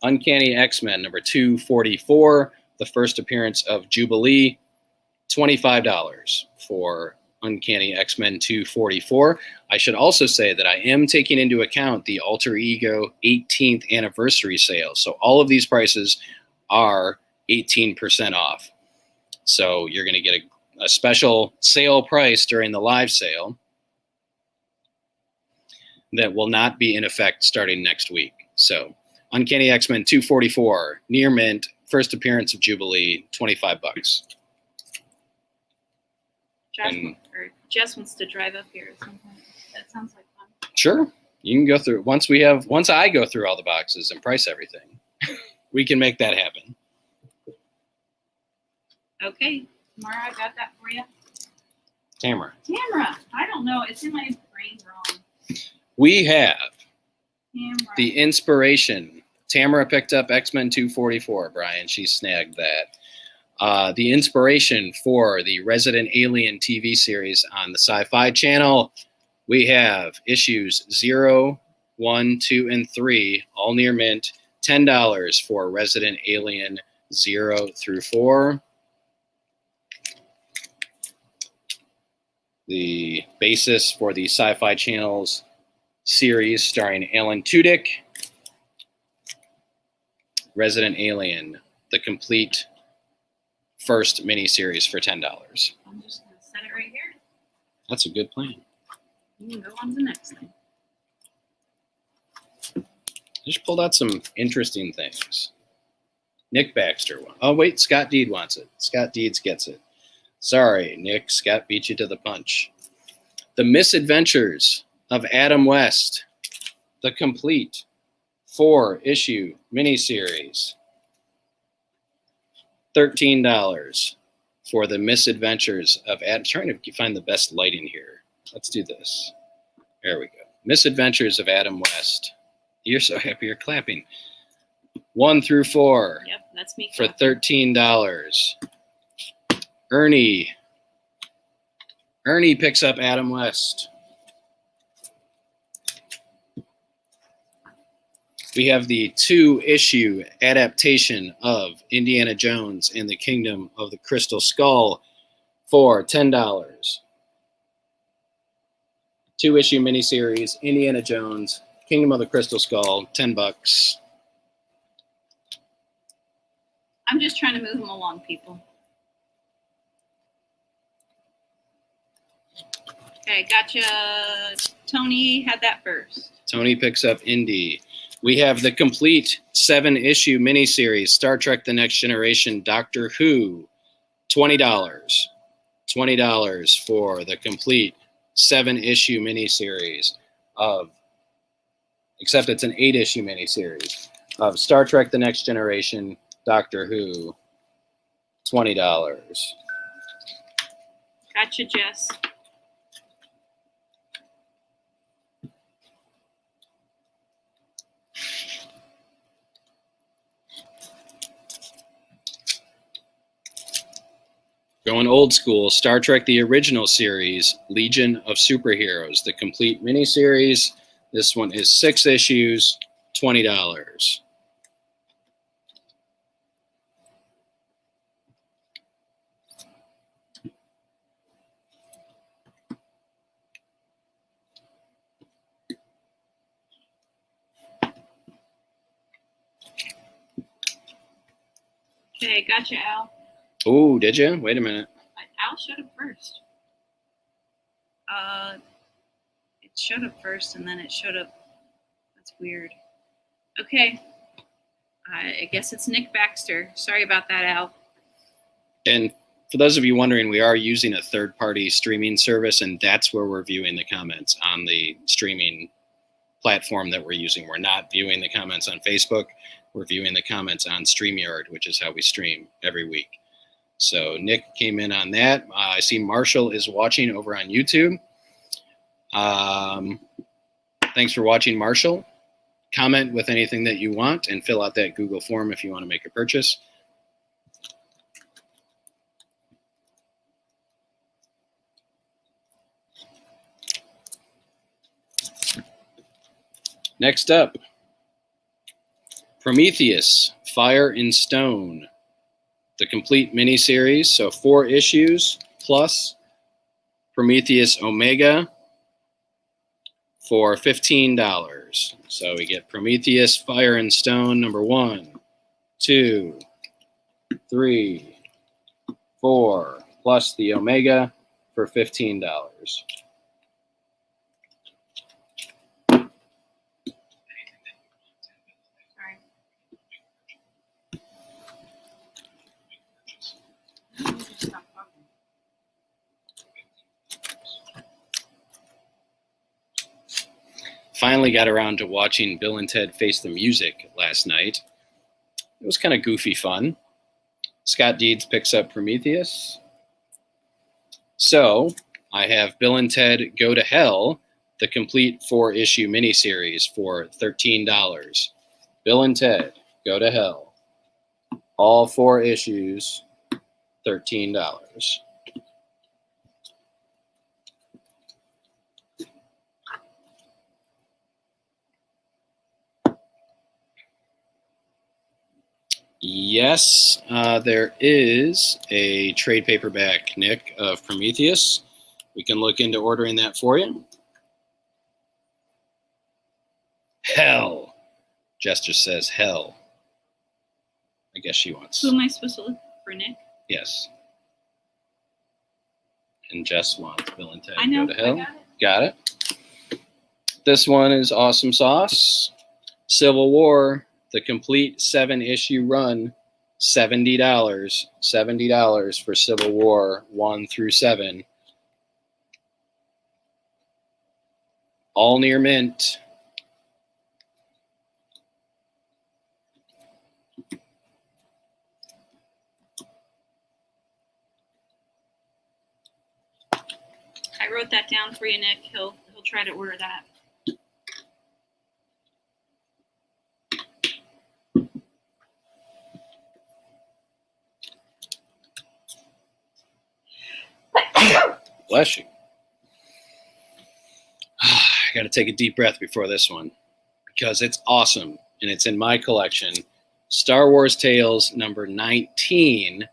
Uncanny X-Men number 244, the first appearance of Jubilee, $25 for Uncanny X-Men 244. I should also say that I am taking into account the Alter Ego 18th anniversary sale. So all of these prices are 18% off. So you're going to get a special sale price during the live sale that will not be in effect starting next week. So Uncanny X-Men 244, near mint, first appearance of Jubilee, $25. Jess wants to drive up here at some point. That sounds like fun. Sure. You can go through once I go through all the boxes and price everything, we can make that happen. Okay, Mara, I got that for you. Tamara. I don't know. It's in my brain wrong. We have Tamara. the inspiration. Tamara picked up X-Men 244, Brian. She snagged that. The inspiration for the Resident Alien TV series on the Sci-Fi Channel. We have issues 0, 1, 2, and 3, all near mint, $10 for Resident Alien 0 through 4. The basis for the Sci-Fi Channel's series starring Alan Tudyk. Resident Alien, the complete first miniseries for $10. I'm just going to set it right here. That's a good plan. You can go on to the next thing. Just pulled out some interesting things. Nick Baxter. Oh, wait, Scott Deed wants it. Scott Deeds gets it. Sorry, Nick. Scott beat you to the punch. The Misadventures of Adam West, the complete 4-issue miniseries. $13 for the Misadventures of Adam. I'm trying to find the best lighting here. Let's do this. There we go. Misadventures of Adam West. You're so happy you're clapping. 1 through 4. Yep, that's me. For $13. Ernie picks up Adam West. We have the 2-issue adaptation of Indiana Jones and the Kingdom of the Crystal Skull for $10. 2-issue miniseries, Indiana Jones, Kingdom of the Crystal Skull, $10. I'm just trying to move them along, people. Okay, gotcha. Tony had that first. Tony picks up Indy. We have the complete 7-issue miniseries, Star Trek The Next Generation, Doctor Who, $20. $20 for the complete 7-issue miniseries of, except it's an 8-issue miniseries of Star Trek The Next Generation, Doctor Who, $20. Gotcha, Jess. Going old school, Star Trek the original series, Legion of Superheroes, the complete miniseries. This one is 6 issues, $20. Okay, gotcha, Al. Oh, did you? Wait a minute. Al showed up first. It showed up first, and then it showed up. That's weird. Okay. I guess it's Nick Baxter. Sorry about that, Al. And for those of you wondering, we are using a third-party streaming service, and that's where we're viewing the comments on the streaming platform that we're using. We're not viewing the comments on Facebook. We're viewing the comments on StreamYard, which is how we stream every week. So Nick came in on that. I see Marshall is watching over on YouTube. Thanks for watching, Marshall. Comment with anything that you want and fill out that Google form if you want to make a purchase. Next up, Prometheus, Fire and Stone, the complete miniseries. So 4 issues plus Prometheus Omega for $15. So we get Prometheus, Fire and Stone, number 1, 2, 3, 4, plus the Omega for $15. Finally got around to watching Bill and Ted Face the Music last night. It was kind of goofy fun. Scott Deeds picks up Prometheus. So I have Bill and Ted Go to Hell, the complete 4-issue miniseries for $13. Bill and Ted Go to Hell. All 4 issues, $13. Yes, there is a trade paperback, Nick, of Prometheus. We can look into ordering that for you. Hell. Jess just says hell. I guess she wants. Who am I supposed to look for, Nick? Yes. And Jess wants Bill and Ted I know. Go to Hell. I got it. Got it. This one is awesome sauce. Civil War, the complete 7-issue run, $70. $70 for Civil War 1 through 7. All near mint. I wrote that down for you, Nick. He'll try to order that. Bless you. I got to take a deep breath before this one because it's awesome and it's in my collection. Star Wars Tales number 19,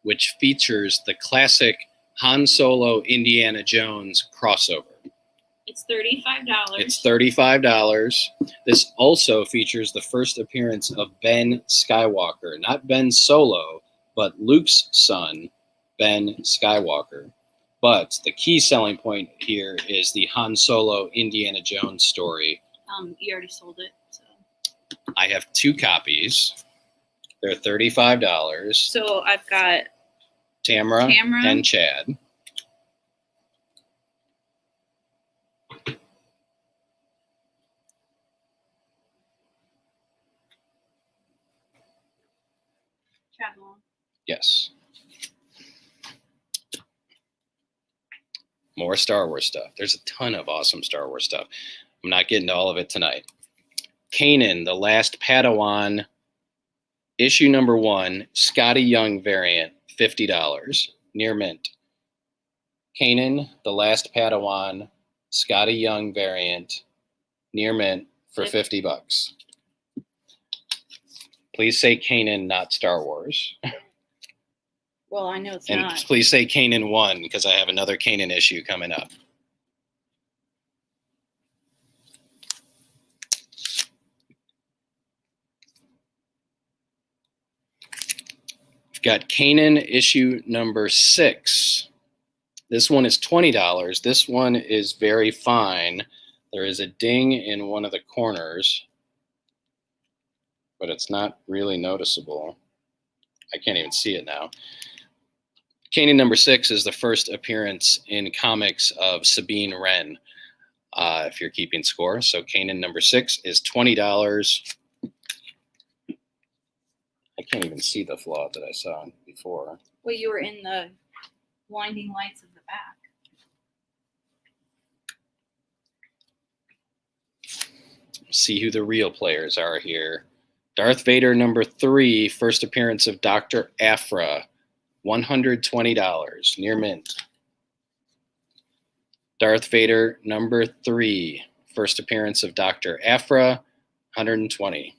which features the classic Han Solo Indiana Jones crossover. It's $35. It's $35. This also features the first appearance of Ben Skywalker, not Ben Solo, but Luke's son, Ben Skywalker. But the key selling point here is the Han Solo Indiana Jones story. You already sold it. So. I have 2 copies. They're $35. So I've got Tamara and Chad. Chad Long. Yes. More Star Wars stuff. There's a ton of awesome Star Wars stuff. I'm not getting to all of it tonight. Kanan, The Last Padawan, issue number 1, Scotty Young variant, $50, near mint. Kanan, The Last Padawan, Scotty Young variant, near mint for $50. Please say Kanan, not Star Wars. Well, I know it's And not. please say Kanan 1, because I have another Kanan issue coming up. We've got Kanan issue number 6. This one is $20. This one is very fine. There is a ding in one of the corners, but it's not really noticeable. I can't even see it now. Kanan number 6 is the first appearance in comics of Sabine Wren, if you're keeping score. So Kanan number 6 is $20. I can't even see the flaw that I saw before. Well, you were in the blinding lights of the back. See who the real players are here. Darth Vader number 3, first appearance of Dr. Aphra, $120, near mint. Darth Vader number 3, first appearance of Dr. Aphra, $120.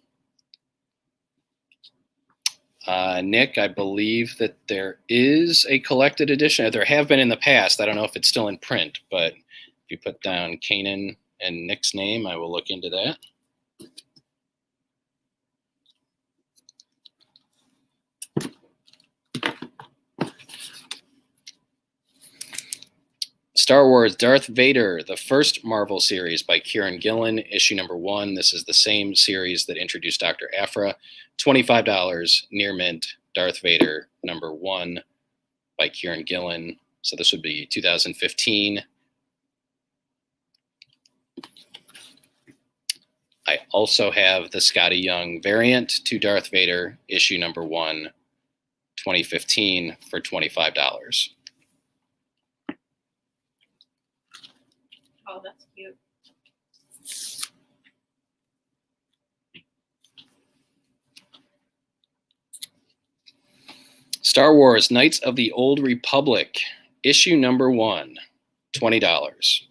Nick, I believe that there is a collected edition. There have been in the past. I don't know if it's still in print, but if you put down Kanan and Nick's name, I will look into that. Star Wars Darth Vader, the first Marvel series by Kieran Gillen, issue number 1. This is the same series that introduced Dr. Aphra. $25, near mint, Darth Vader number 1 by Kieran Gillen. So this would be 2015. I also have the Scotty Young variant to Darth Vader, issue number 1, 2015 for $25. Oh, that's cute. Star Wars Knights of the Old Republic, issue number 1, $20.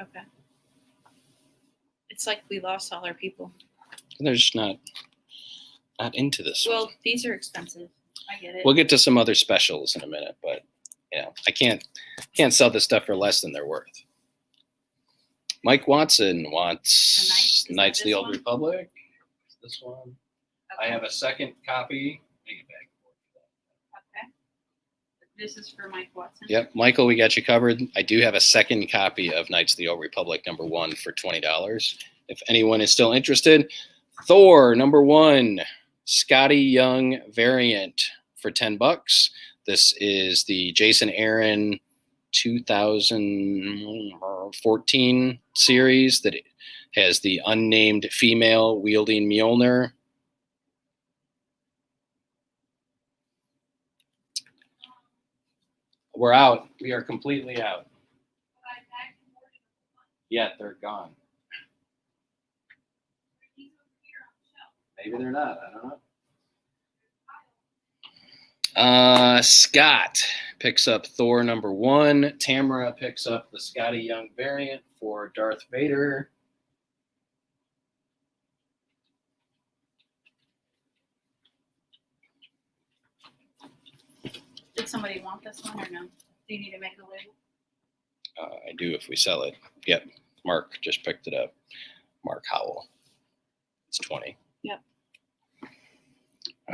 Okay. It's like we lost all our people. They're just not into this. Well, these are expensive. I get it. We'll get to some other specials in a minute, but you know, I can't sell this stuff for less than they're worth. Mike Watson wants The Knights of the this Old one? Republic. This one. I Okay. have a second copy. Okay. This is for Mike Watson. Yep, Michael, we got you covered. I do have a second copy of Knights of the Old Republic number 1 for $20. If anyone is still interested, Thor number 1, Scotty Young variant for $10. This is the Jason Aaron 2014 series that has the unnamed female wielding Mjolnir. We're out. We are completely out. Yeah, they're gone. Maybe they're not. I don't know. Scott picks up Thor number 1. Tamara picks up the Scotty Young variant for Darth Vader. Did somebody want this one or no? Do you need to make a label? I do if we sell it. Yep. Mark just picked it up. Mark Howell. It's 20. Yep.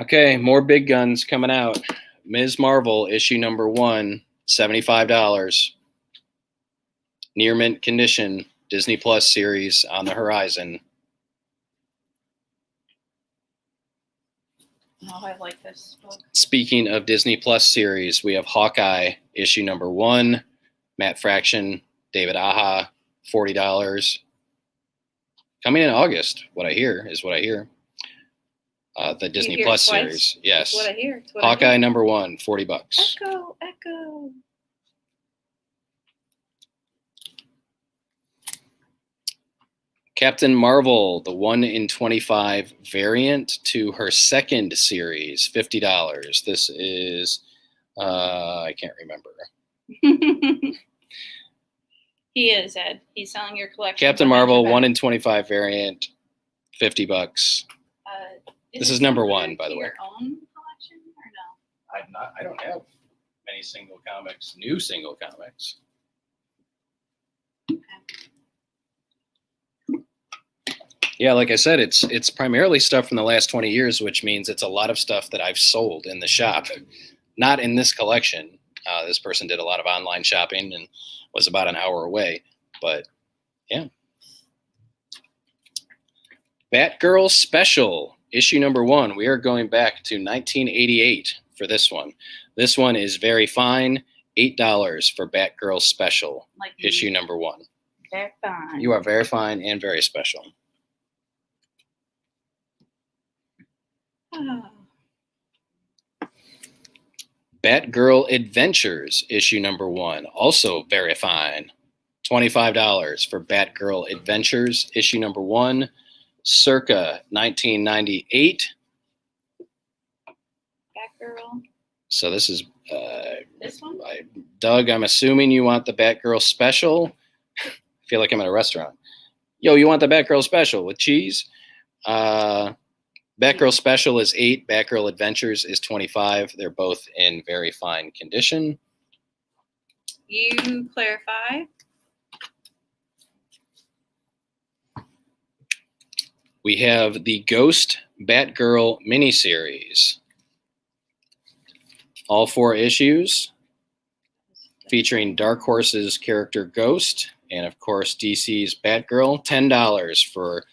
Okay, more big guns coming out. Ms. Marvel, issue number 1, $75. Near mint condition, Disney Plus series on the horizon. Oh, I like this book. Speaking of Disney Plus series, we have Hawkeye, issue number 1, Matt Fraction, David Aja, $40. Coming in August, what I hear. The Disney hear it Plus twice? series. Yes. That's what I hear. It's what I Hawkeye hear. #1, $40. Echo. Captain Marvel, the 1 in 25 variant to her second series, $50. This is, I can't remember. He is, Ed. He's selling your collection. Captain behind your Marvel, back. 1 in 25 variant, $50. This is number similar 1, by to the way. Your own collection or no? I don't have many single comics, new single comics. Yeah, like I said, it's primarily stuff from the last 20 years, which means it's a lot of stuff that I've sold in the shop, not in this collection. This person did a lot of online shopping and was about an hour away, but yeah. Batgirl Special, issue #1. We are going back to 1988 for this one. This one is very fine, $8 for Batgirl Special, Like issue #1. They're fine. You are very fine and very special. Oh. Batgirl Adventures, issue #1, also very fine. $25 for Batgirl Adventures, issue #1, circa 1998. Batgirl. So this is, This one? Doug, I'm assuming you want the Batgirl Special. I feel like I'm at a restaurant. Yo, you want the Batgirl Special with cheese? Batgirl Special is $8. Batgirl Adventures is $25. They're both in very fine condition. You clarify. We have the Ghost Batgirl miniseries. All 4 issues featuring Dark Horse's character Ghost and, of course, DC's Batgirl. $10 for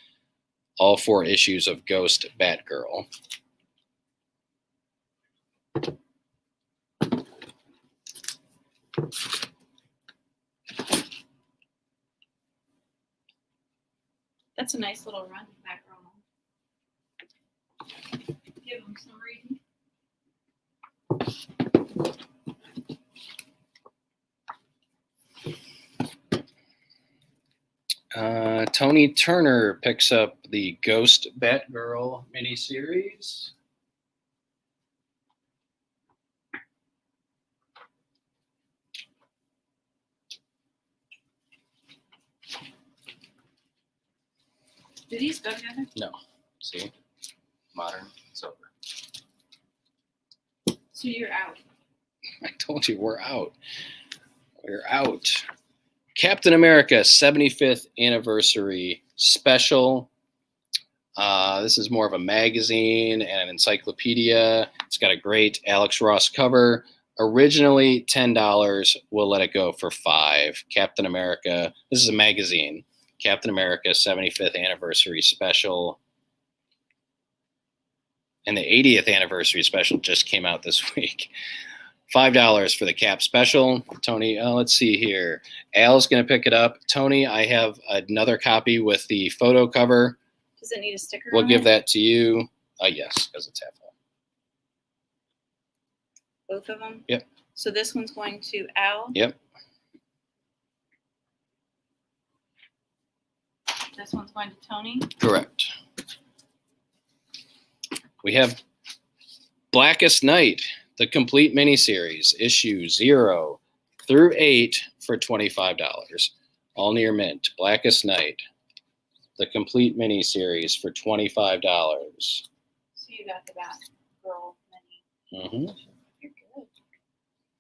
all 4 issues of Ghost Batgirl. That's a nice little run, Batgirl. Give them some reading. Tony Turner picks up the Ghost Batgirl miniseries. Do these go together? No. See? Modern. It's over. So you're out. I told you we're out. We're out. Captain America 75th anniversary special. This is more of a magazine and an encyclopedia. It's got a great Alex Ross cover. Originally $10. We'll let it go for $5. Captain America. This is a magazine. Captain America 75th anniversary special. And the 80th anniversary special just came out this week. $5 for the Cap special. Tony, let's see here. Al's going to pick it up. Tony, I have another copy with the photo cover. Does it need a sticker? We'll on give it? that to you. Yes, because it's half off. Both of them? Yep. So this one's going to Al? Yep. This one's going to Tony? Correct. We have Blackest Night, the complete miniseries, issue 0 through 8 for $25. All near mint. Blackest Night, the complete miniseries for $25. So you got the Batgirl mini. Mm-hmm. You're good.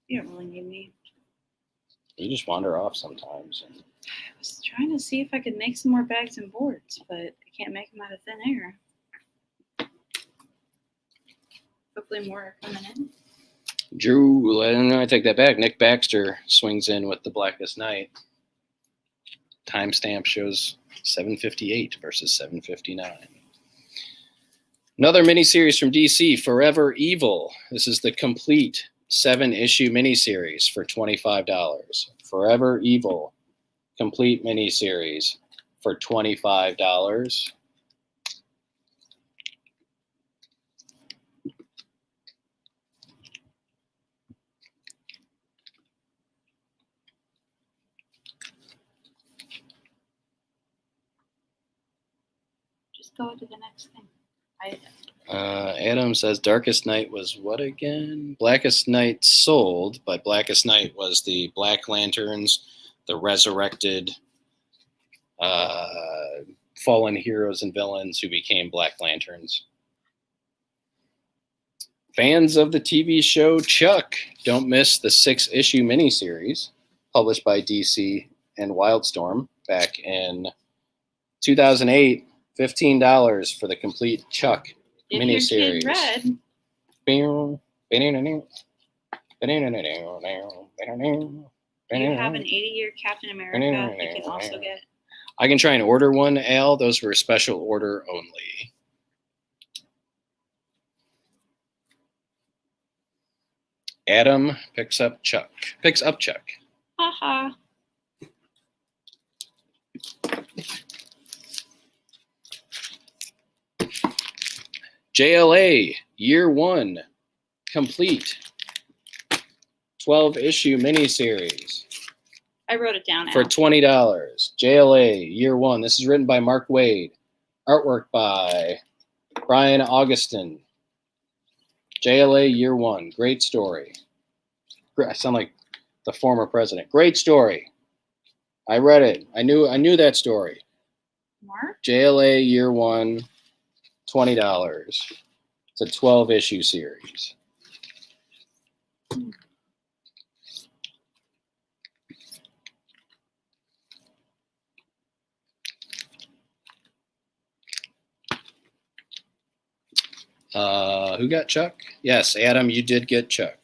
You don't really need me. You just wander off sometimes. I was trying to see if I could make some more bags and boards, but I can't make them out of thin air. Hopefully more are coming in. Drew, I take that back. Nick Baxter swings in with the Blackest Night. Timestamp shows 7:58 versus 7:59. Another miniseries from DC, Forever Evil. This is the complete 7-issue miniseries for $25. Forever Evil, complete miniseries for $25. Just go to the next thing. Adam says Darkest Night was what again? Blackest Night sold, but Blackest Night was the Black Lanterns, the resurrected fallen heroes and villains who became Black Lanterns. Fans of the TV show Chuck, don't miss the 6-issue miniseries published by DC and Wildstorm back in 2008. $15 for the complete Chuck If miniseries. your kid read, you have an 80-year Captain America, you can also get. I can try and order one, Al. Those were special order only. Adam picks up Chuck. Haha. JLA Year 1 complete 12-issue miniseries I wrote it down. for Al. $20. JLA Year 1. This is written by Mark Waid. Artwork by Brian Augustin. JLA Year 1. Great story. I sound like the former president. Great story. I read it. I knew that story. Mark? JLA Year 1, $20. It's a 12-issue series. Who got Chuck? Yes, Adam, you did get Chuck.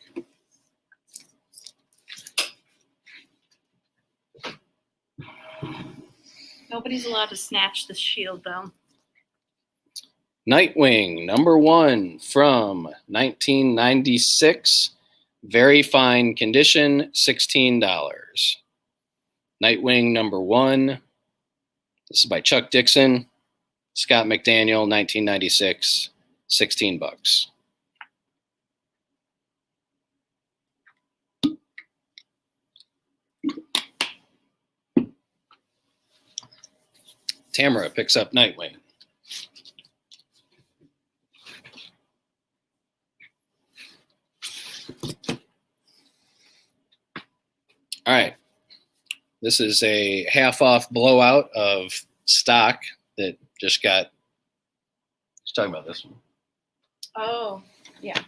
Nobody's allowed to snatch the shield, though. Nightwing, number 1 from 1996. Very fine condition, $16. Nightwing, number 1. This is by Chuck Dixon. Scott McDaniel, 1996. $16. Tamara picks up Nightwing. All right. This is a half-off blowout of stock that just got. Let's talk about this one. Oh, yeah.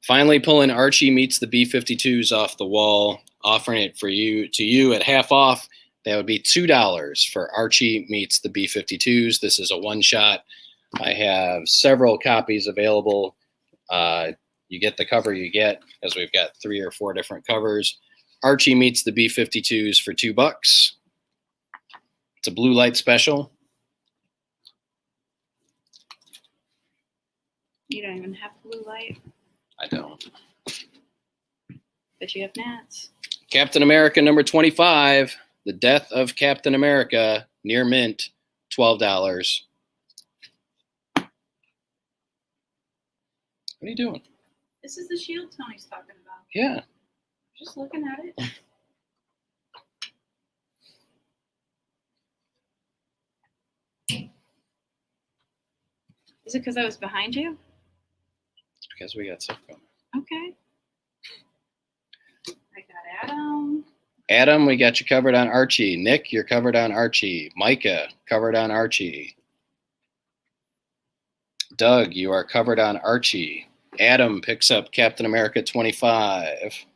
Finally pulling Archie Meets the B-52s off the wall, offering it to you at half off. That would be $2 for Archie Meets the B-52s. This is a one-shot. I have several copies available. You get the cover you get, because we've got 3 or 4 different covers. Archie Meets the B-52s for $2. It's a blue light special. You don't even have blue light, I don't. but you have gnats. Captain America number 25, The Death of Captain America, near mint, $12. What are you doing? This is the shield Tony's talking about. Yeah. Just looking at it. Is it because I was behind you? Because we got stuff going. Okay. I got Adam. Adam, we got you covered on Archie. Nick, you're covered on Archie. Micah, covered on Archie. Doug, you are covered on Archie. Adam picks up Captain America 25.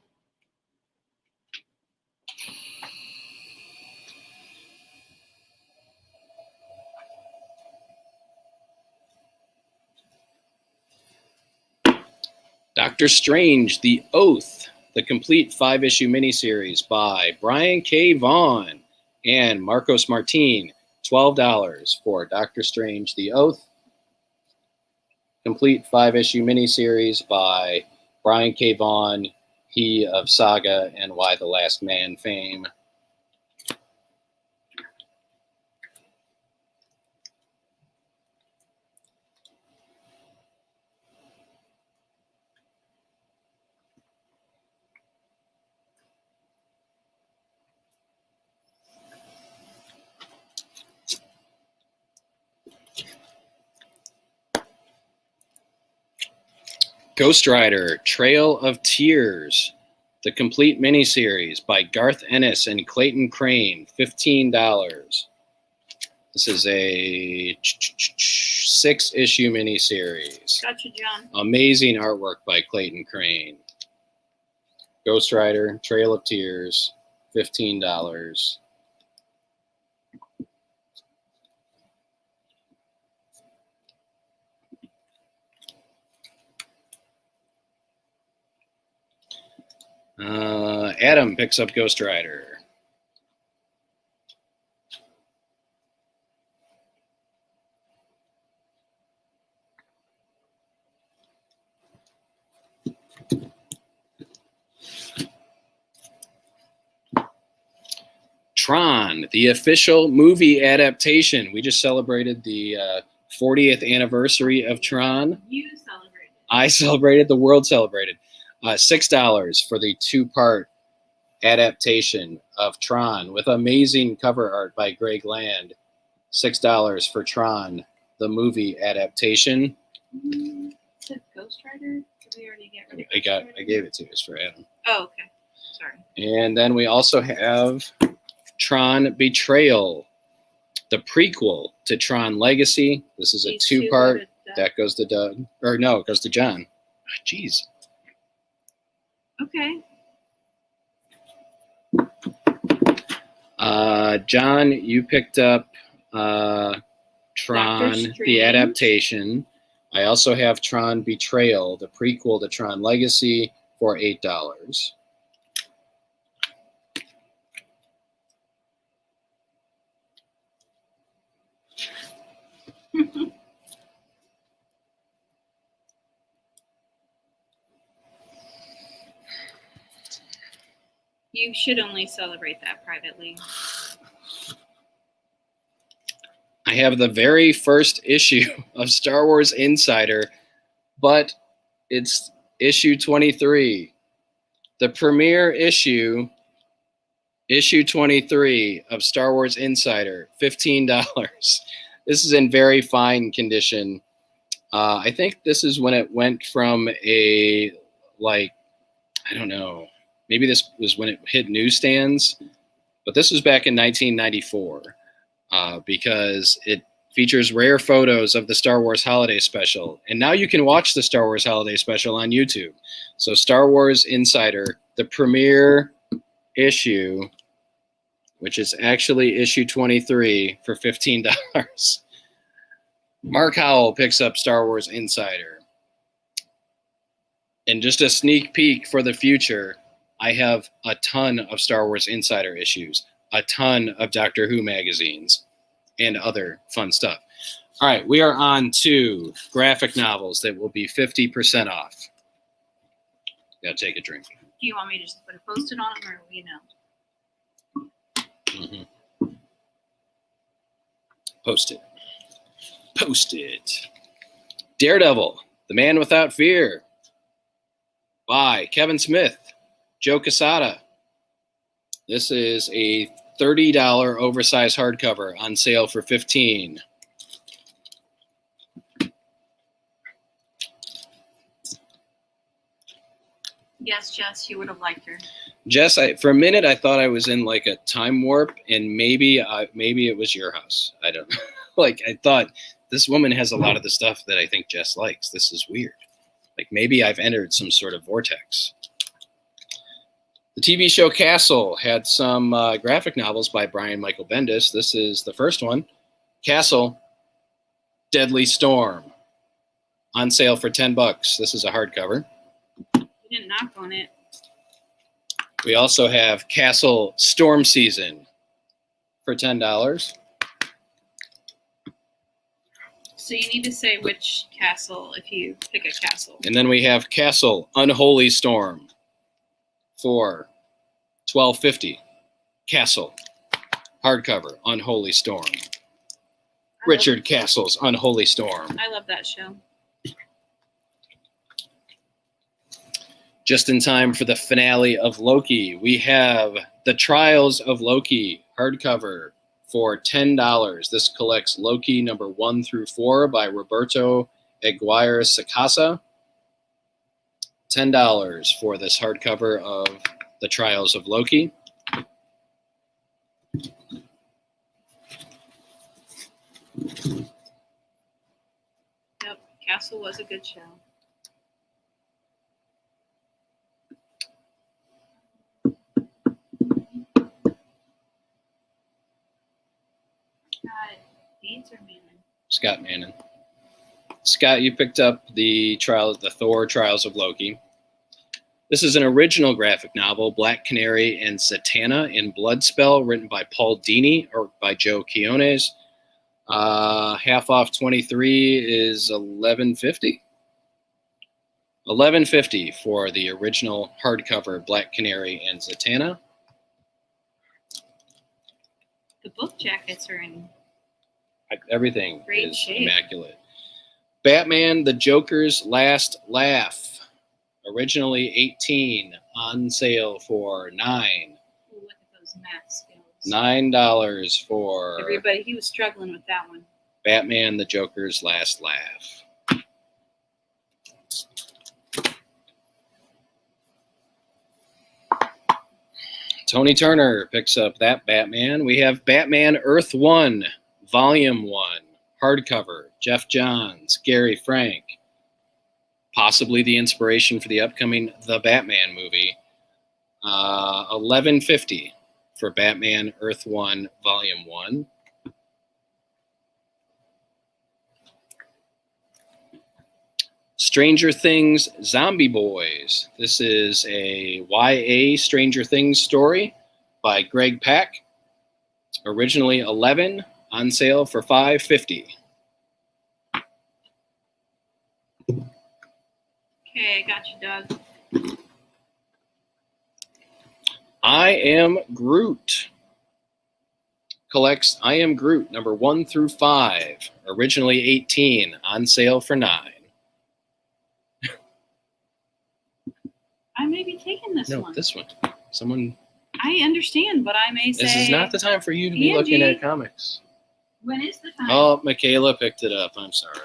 Doctor Strange, The Oath, the complete 5-issue miniseries by Brian K. Vaughan and Marcos Martin, $12 for Doctor Strange, The Oath. Complete 5-issue miniseries by Brian K. Vaughan, he of Saga and Y the Last Man fame. Ghost Rider, Trail of Tears, the complete miniseries by Garth Ennis and Clayton Crane, $15. This is a 6-issue miniseries. Gotcha, John. Amazing artwork by Clayton Crane. Ghost Rider, Trail of Tears, $15. Adam picks up Ghost Rider. Tron, the official movie adaptation. We just celebrated the 40th anniversary of Tron. You celebrated. I celebrated, the world celebrated. $6 for the 2-part adaptation of Tron with amazing cover art by Greg Land. $6 for Tron, the movie adaptation. Is it Ghost Rider? Did we already get rid of I Ghost Rider? gave it to us for Adam. Oh, okay. Sorry. And then we also have Tron Betrayal, the prequel to Tron Legacy. This is a These two 2-part. go to Doug. That goes to Doug. Or no, it goes to John. Jeez. Okay. John, you picked up Tron, Strange. the adaptation. I also have Tron Betrayal, the prequel to Tron Legacy, for $8. You should only celebrate that privately. I have the very first issue of Star Wars Insider, but it's issue 23. The premiere issue, issue 23 of Star Wars Insider, $15. This is in very fine condition. I think this is when it went from a, like, I don't know, maybe this was when it hit newsstands, but this was back in 1994 because it features rare photos of the Star Wars Holiday Special. And now you can watch the Star Wars Holiday Special on YouTube. So Star Wars Insider, the premiere issue, which is actually issue 23 for $15. Mark Howell picks up Star Wars Insider. And just a sneak peek for the future, I have a ton of Star Wars Insider issues, a ton of Doctor Who magazines, and other fun stuff. All right, we are on to graphic novels that will be 50% off. Gotta take a drink. Do you want me to just put a post-it on them, or you know? Post it. Post it. Daredevil, The Man Without Fear, by Kevin Smith, Joe Quesada. This is a $30 oversized hardcover on sale for $15. Yes, Jess, you would have liked her. Jess, for a minute I thought I was in like a time warp, and maybe it was your house. I don't know. Like, I thought this woman has a lot of the stuff that I think Jess likes. This is weird. Like, maybe I've entered some sort of vortex. The TV show Castle had some graphic novels by Brian Michael Bendis. This is the first one. Castle, Deadly Storm, on sale for $10. This is a hardcover. You didn't knock on it. We also have Castle Storm Season for $10. So you need to say which castle if you pick a castle. And then we have Castle Unholy Storm for $12.50. Castle hardcover Unholy Storm. Richard Castle's Unholy Storm. I love that show. Just in time for the finale of Loki, we have The Trials of Loki hardcover for $10. This collects Loki number 1 through 4 by Roberto Aguirre Sacasa. $10 for this hardcover of The Trials of Loki. Yep, Castle was a good show. Deeds or Manning? Scott Manning. Scott, you picked up the Thor Trials of Loki. This is an original graphic novel, Black Canary and Zatanna in Bloodspell, written by Paul Dini or by Joe Quiones. Half off 23 is $11.50. $11.50 for the original hardcover Black Canary and Zatanna. The book jackets are in Everything great is shape. immaculate. Batman, the Joker's Last Laugh. Originally $18, on sale for $9. Ooh, look at those math skills. $9 for Everybody, he was struggling with that one. Batman, the Joker's Last Laugh. Tony Turner picks up that Batman. We have Batman Earth 1, Volume 1, hardcover. Jeff Johns, Gary Frank. Possibly the inspiration for the upcoming The Batman movie. $11.50 for Batman Earth 1, Volume 1. Stranger Things Zombie Boys. This is a YA Stranger Things story by Greg Pak. Originally $11, on sale for $5.50. Okay, I got you, Doug. I Am Groot collects I Am Groot number 1 through 5. Originally $18, on sale for $9. I may be taking this No, one. this one. Someone. I understand, but I may say. This is not the time for you to be looking at comics. When is the time? Oh, Michaela picked it up. I'm sorry.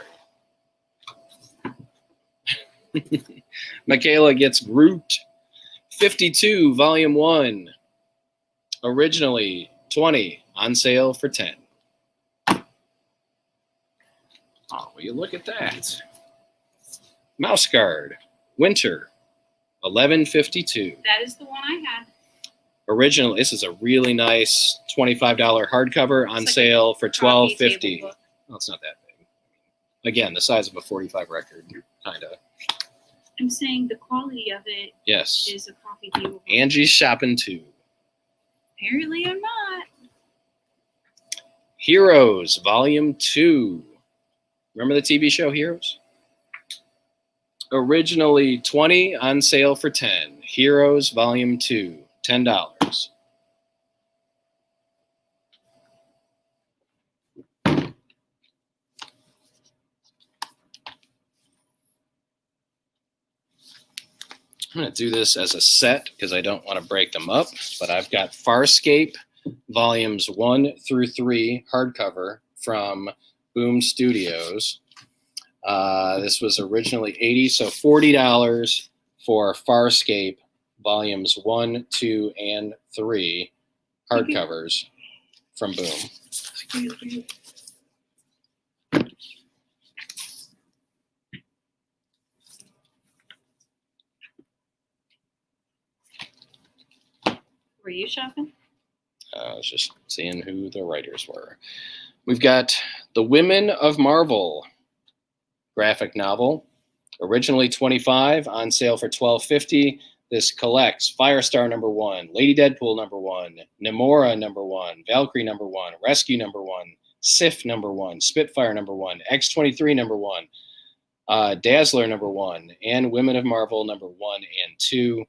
Michaela gets Groot 52, Volume 1. Originally $20, on sale for $10. Oh, will you look at that? Mouse Guard, Winter, $11.52. That is the one I had. Original. This is a really nice $25 hardcover on It's like sale for Coffee $12.50. table book. Well, it's not that big. Again, the size of a 45 record, kind of. I'm saying the quality of it Yes. is a coffee table book. Angie's shopping too. Apparently I'm not. Heroes, Volume 2. Remember the TV show Heroes? Originally $20, on sale for $10. Heroes, Volume 2, $10. I'm going to do this as a set because I don't want to break them up, but I've got Farscape Volumes 1 through 3 hardcover from Boom Studios. This was originally $80, so $40 for Farscape Volumes 1, 2, and 3 hardcovers from Boom. Were you shopping? I was just seeing who the writers were. We've got The Women of Marvel graphic novel. Originally $25, on sale for $12.50. This collects Firestar number 1, Lady Deadpool number 1, Namora number 1, Valkyrie number 1, Rescue number 1, Sif number 1, Spitfire number 1, X-23 number 1, Dazzler number 1, and Women of Marvel number 1 and 2.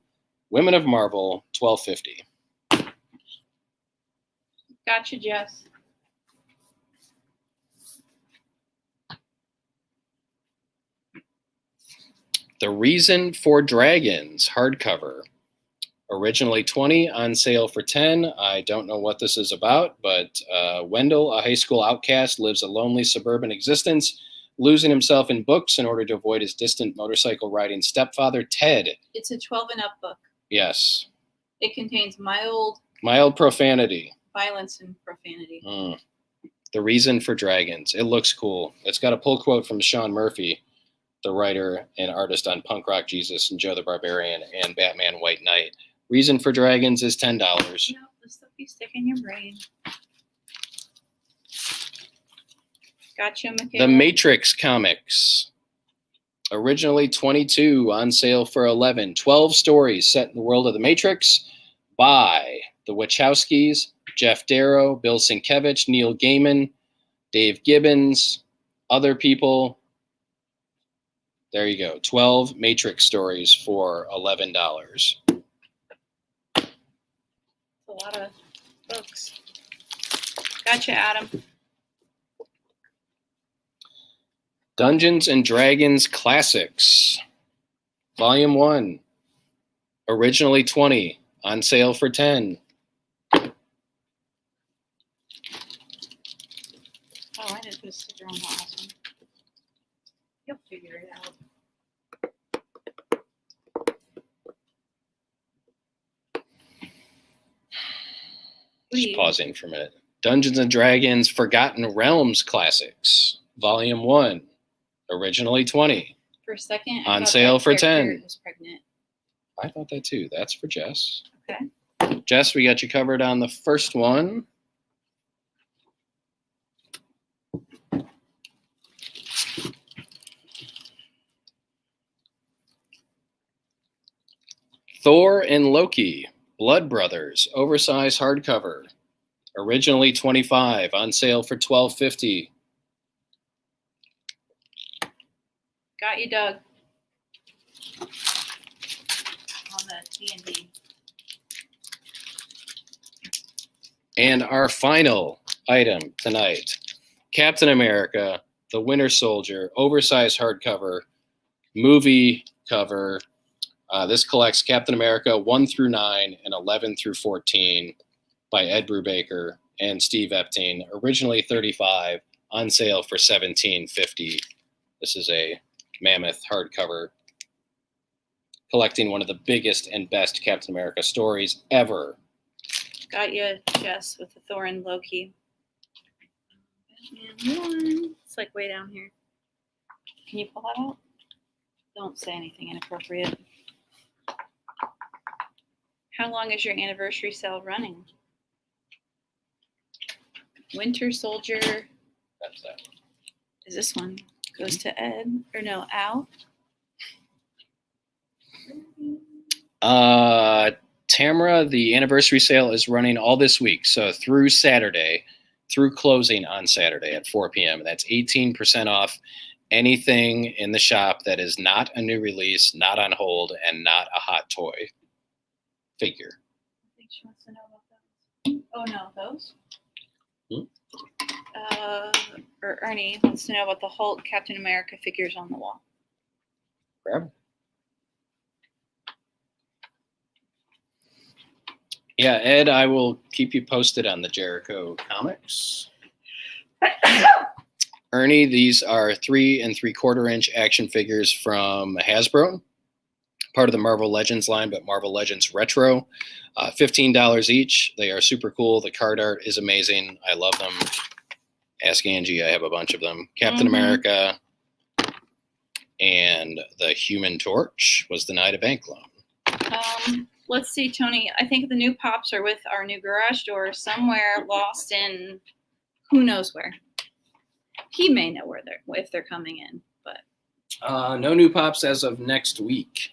Women of Marvel, $12.50. Gotcha, Jess. The Reason for Dragons hardcover. Originally $20, on sale for $10. I don't know what this is about, but Wendell, a high school outcast, lives a lonely suburban existence losing himself in books in order to avoid his distant motorcycle riding stepfather, Ted. It's a 12 and up book. Yes. It contains mild Mild profanity. violence and profanity. The Reason for Dragons. It looks cool. It's got a pull quote from Sean Murphy, the writer and artist on Punk Rock Jesus and Joe the Barbarian and Batman White Knight. Reason for Dragons is $10. You know, the stuff you stick in your brain. Gotcha, Michaela. The Matrix comics. Originally 22, on sale for 11. 12 stories set in the world of the Matrix by the Wachowskis, Jeff Darrow, Bill Sienkiewicz, Neil Gaiman, Dave Gibbons, other people. There you go. 12 Matrix stories for $11. That's a lot of books. Gotcha, Adam. Dungeons and Dragons Classics. Volume 1. Originally 20, on sale for 10. Oh, I didn't put a sticker on the last one. You'll figure it out. Just pausing for a minute. Dungeons and Dragons Forgotten Realms Classics. Volume 1. Originally 20. For a second, I On thought sale that for character 10. was pregnant. I thought that too. That's for Jess. Okay. Jess, we got you covered on the first one. Thor and Loki, Blood Brothers, oversized hardcover. Originally 25, on sale for $12.50. Got you, Doug. On the D&D. And our final item tonight, Captain America, The Winter Soldier, oversized hardcover, movie cover. This collects Captain America 1 through 9 and 11 through 14 by Ed Brubaker and Steve Epting. Originally 35, on sale for $17.50. This is a mammoth hardcover collecting one of the biggest and best Captain America stories ever. Got you, Jess, with the Thor and Loki. Batman 1. It's like way down here. Can you pull that out? Don't say anything inappropriate. How long is your anniversary sale running? Winter Soldier That's that. is this one. Goes to Ed. Or no, Al. Tamara, the anniversary sale is running all this week. So through Saturday, through closing on Saturday at 4 p.m. That's 18% off anything in the shop that is not a new release, not on hold, and not a hot toy figure. I think she wants to know about those. Oh, no, those? Or Ernie wants to know about the Hulk Captain America figures on the wall. Grab. Yeah, Ed, I will keep you posted on the Jericho comics. Ernie, these are 3 3/4 inch action figures from Hasbro, part of the Marvel Legends line, but Marvel Legends Retro. $15 each. They are super cool. The card art is amazing. I love them. Ask Angie. I have a bunch of them. Captain America and the Human Torch was denied a bank loan. Let's see, Tony. I think the new pops are with our new garage door somewhere lost in who knows where. He may know where if they're coming in, but no new pops as of next week.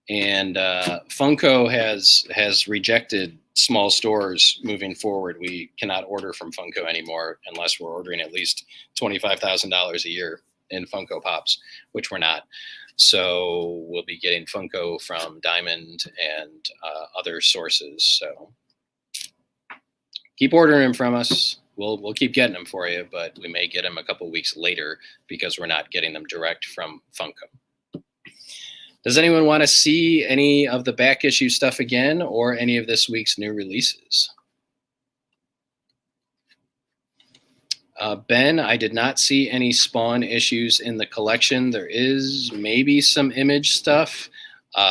And Funko has rejected small stores moving forward. We cannot order from Funko anymore unless we're ordering at least $25,000 a year in Funko Pops, which we're not. So we'll be getting Funko from Diamond and other sources. So keep ordering them from us. We'll keep getting them for you, but we may get them a couple weeks later because we're not getting them direct from Funko. Does anyone want to see any of the back issue stuff again or any of this week's new releases? Ben, I did not see any spawn issues in the collection. There is maybe some image stuff.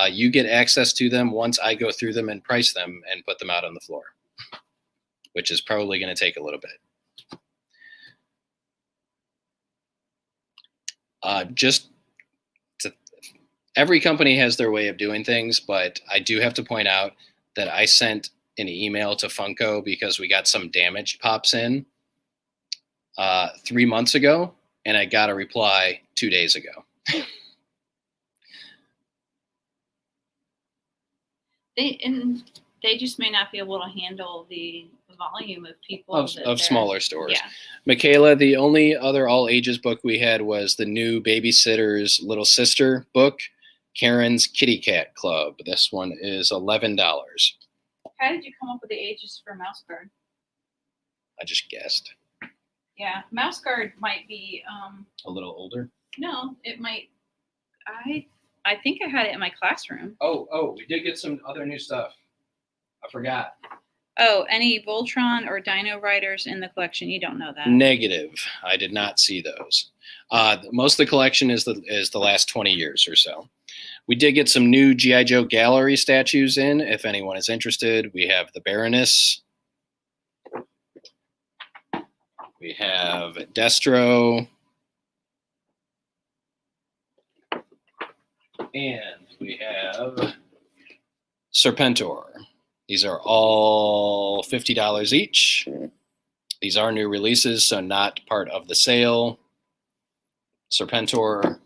You get access to them once I go through them and price them and put them out on the floor, which is probably going to take a little bit. Every company has their way of doing things, but I do have to point out that I sent an email to Funko because we got some damaged pops in 3 months ago, and I got a reply 2 days ago. They just may not be able to handle the volume of people of smaller stores. Yeah. Michaela, the only other all ages book we had was the new Babysitter's Little Sister book, Karen's Kitty Cat Club. This one is $11. How did you come up with the ages for Mouse Guard? I just guessed. Yeah, Mouse Guard might be A little older. no, it might. I think I had it in my classroom. Oh, we did get some other new stuff. I forgot. Oh, any Voltron or Dino Riders in the collection? You don't know that. Negative. I did not see those. Most of the collection is the last 20 years or so. We did get some new G.I. Joe gallery statues in. If anyone is interested, we have the Baroness. We have Destro. And we have Serpentor. These are all $50 each. These are new releases, so not part of the sale. Serpentor,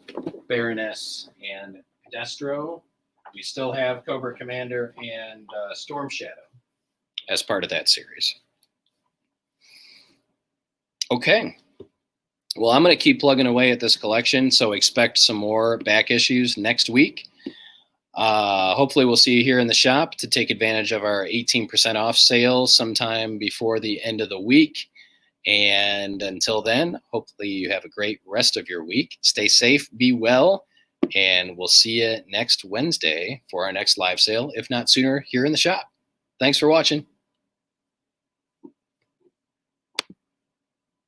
Baroness, and Destro. We still have Cobra Commander and Storm Shadow as part of that series. Okay. Well, I'm going to keep plugging away at this collection, so expect some more back issues next week. Hopefully we'll see you here in the shop to take advantage of our 18% off sale sometime before the end of the week. And until then, hopefully you have a great rest of your week. Stay safe, be well, and we'll see you next Wednesday for our next live sale, if not sooner, here in the shop. Thanks for watching.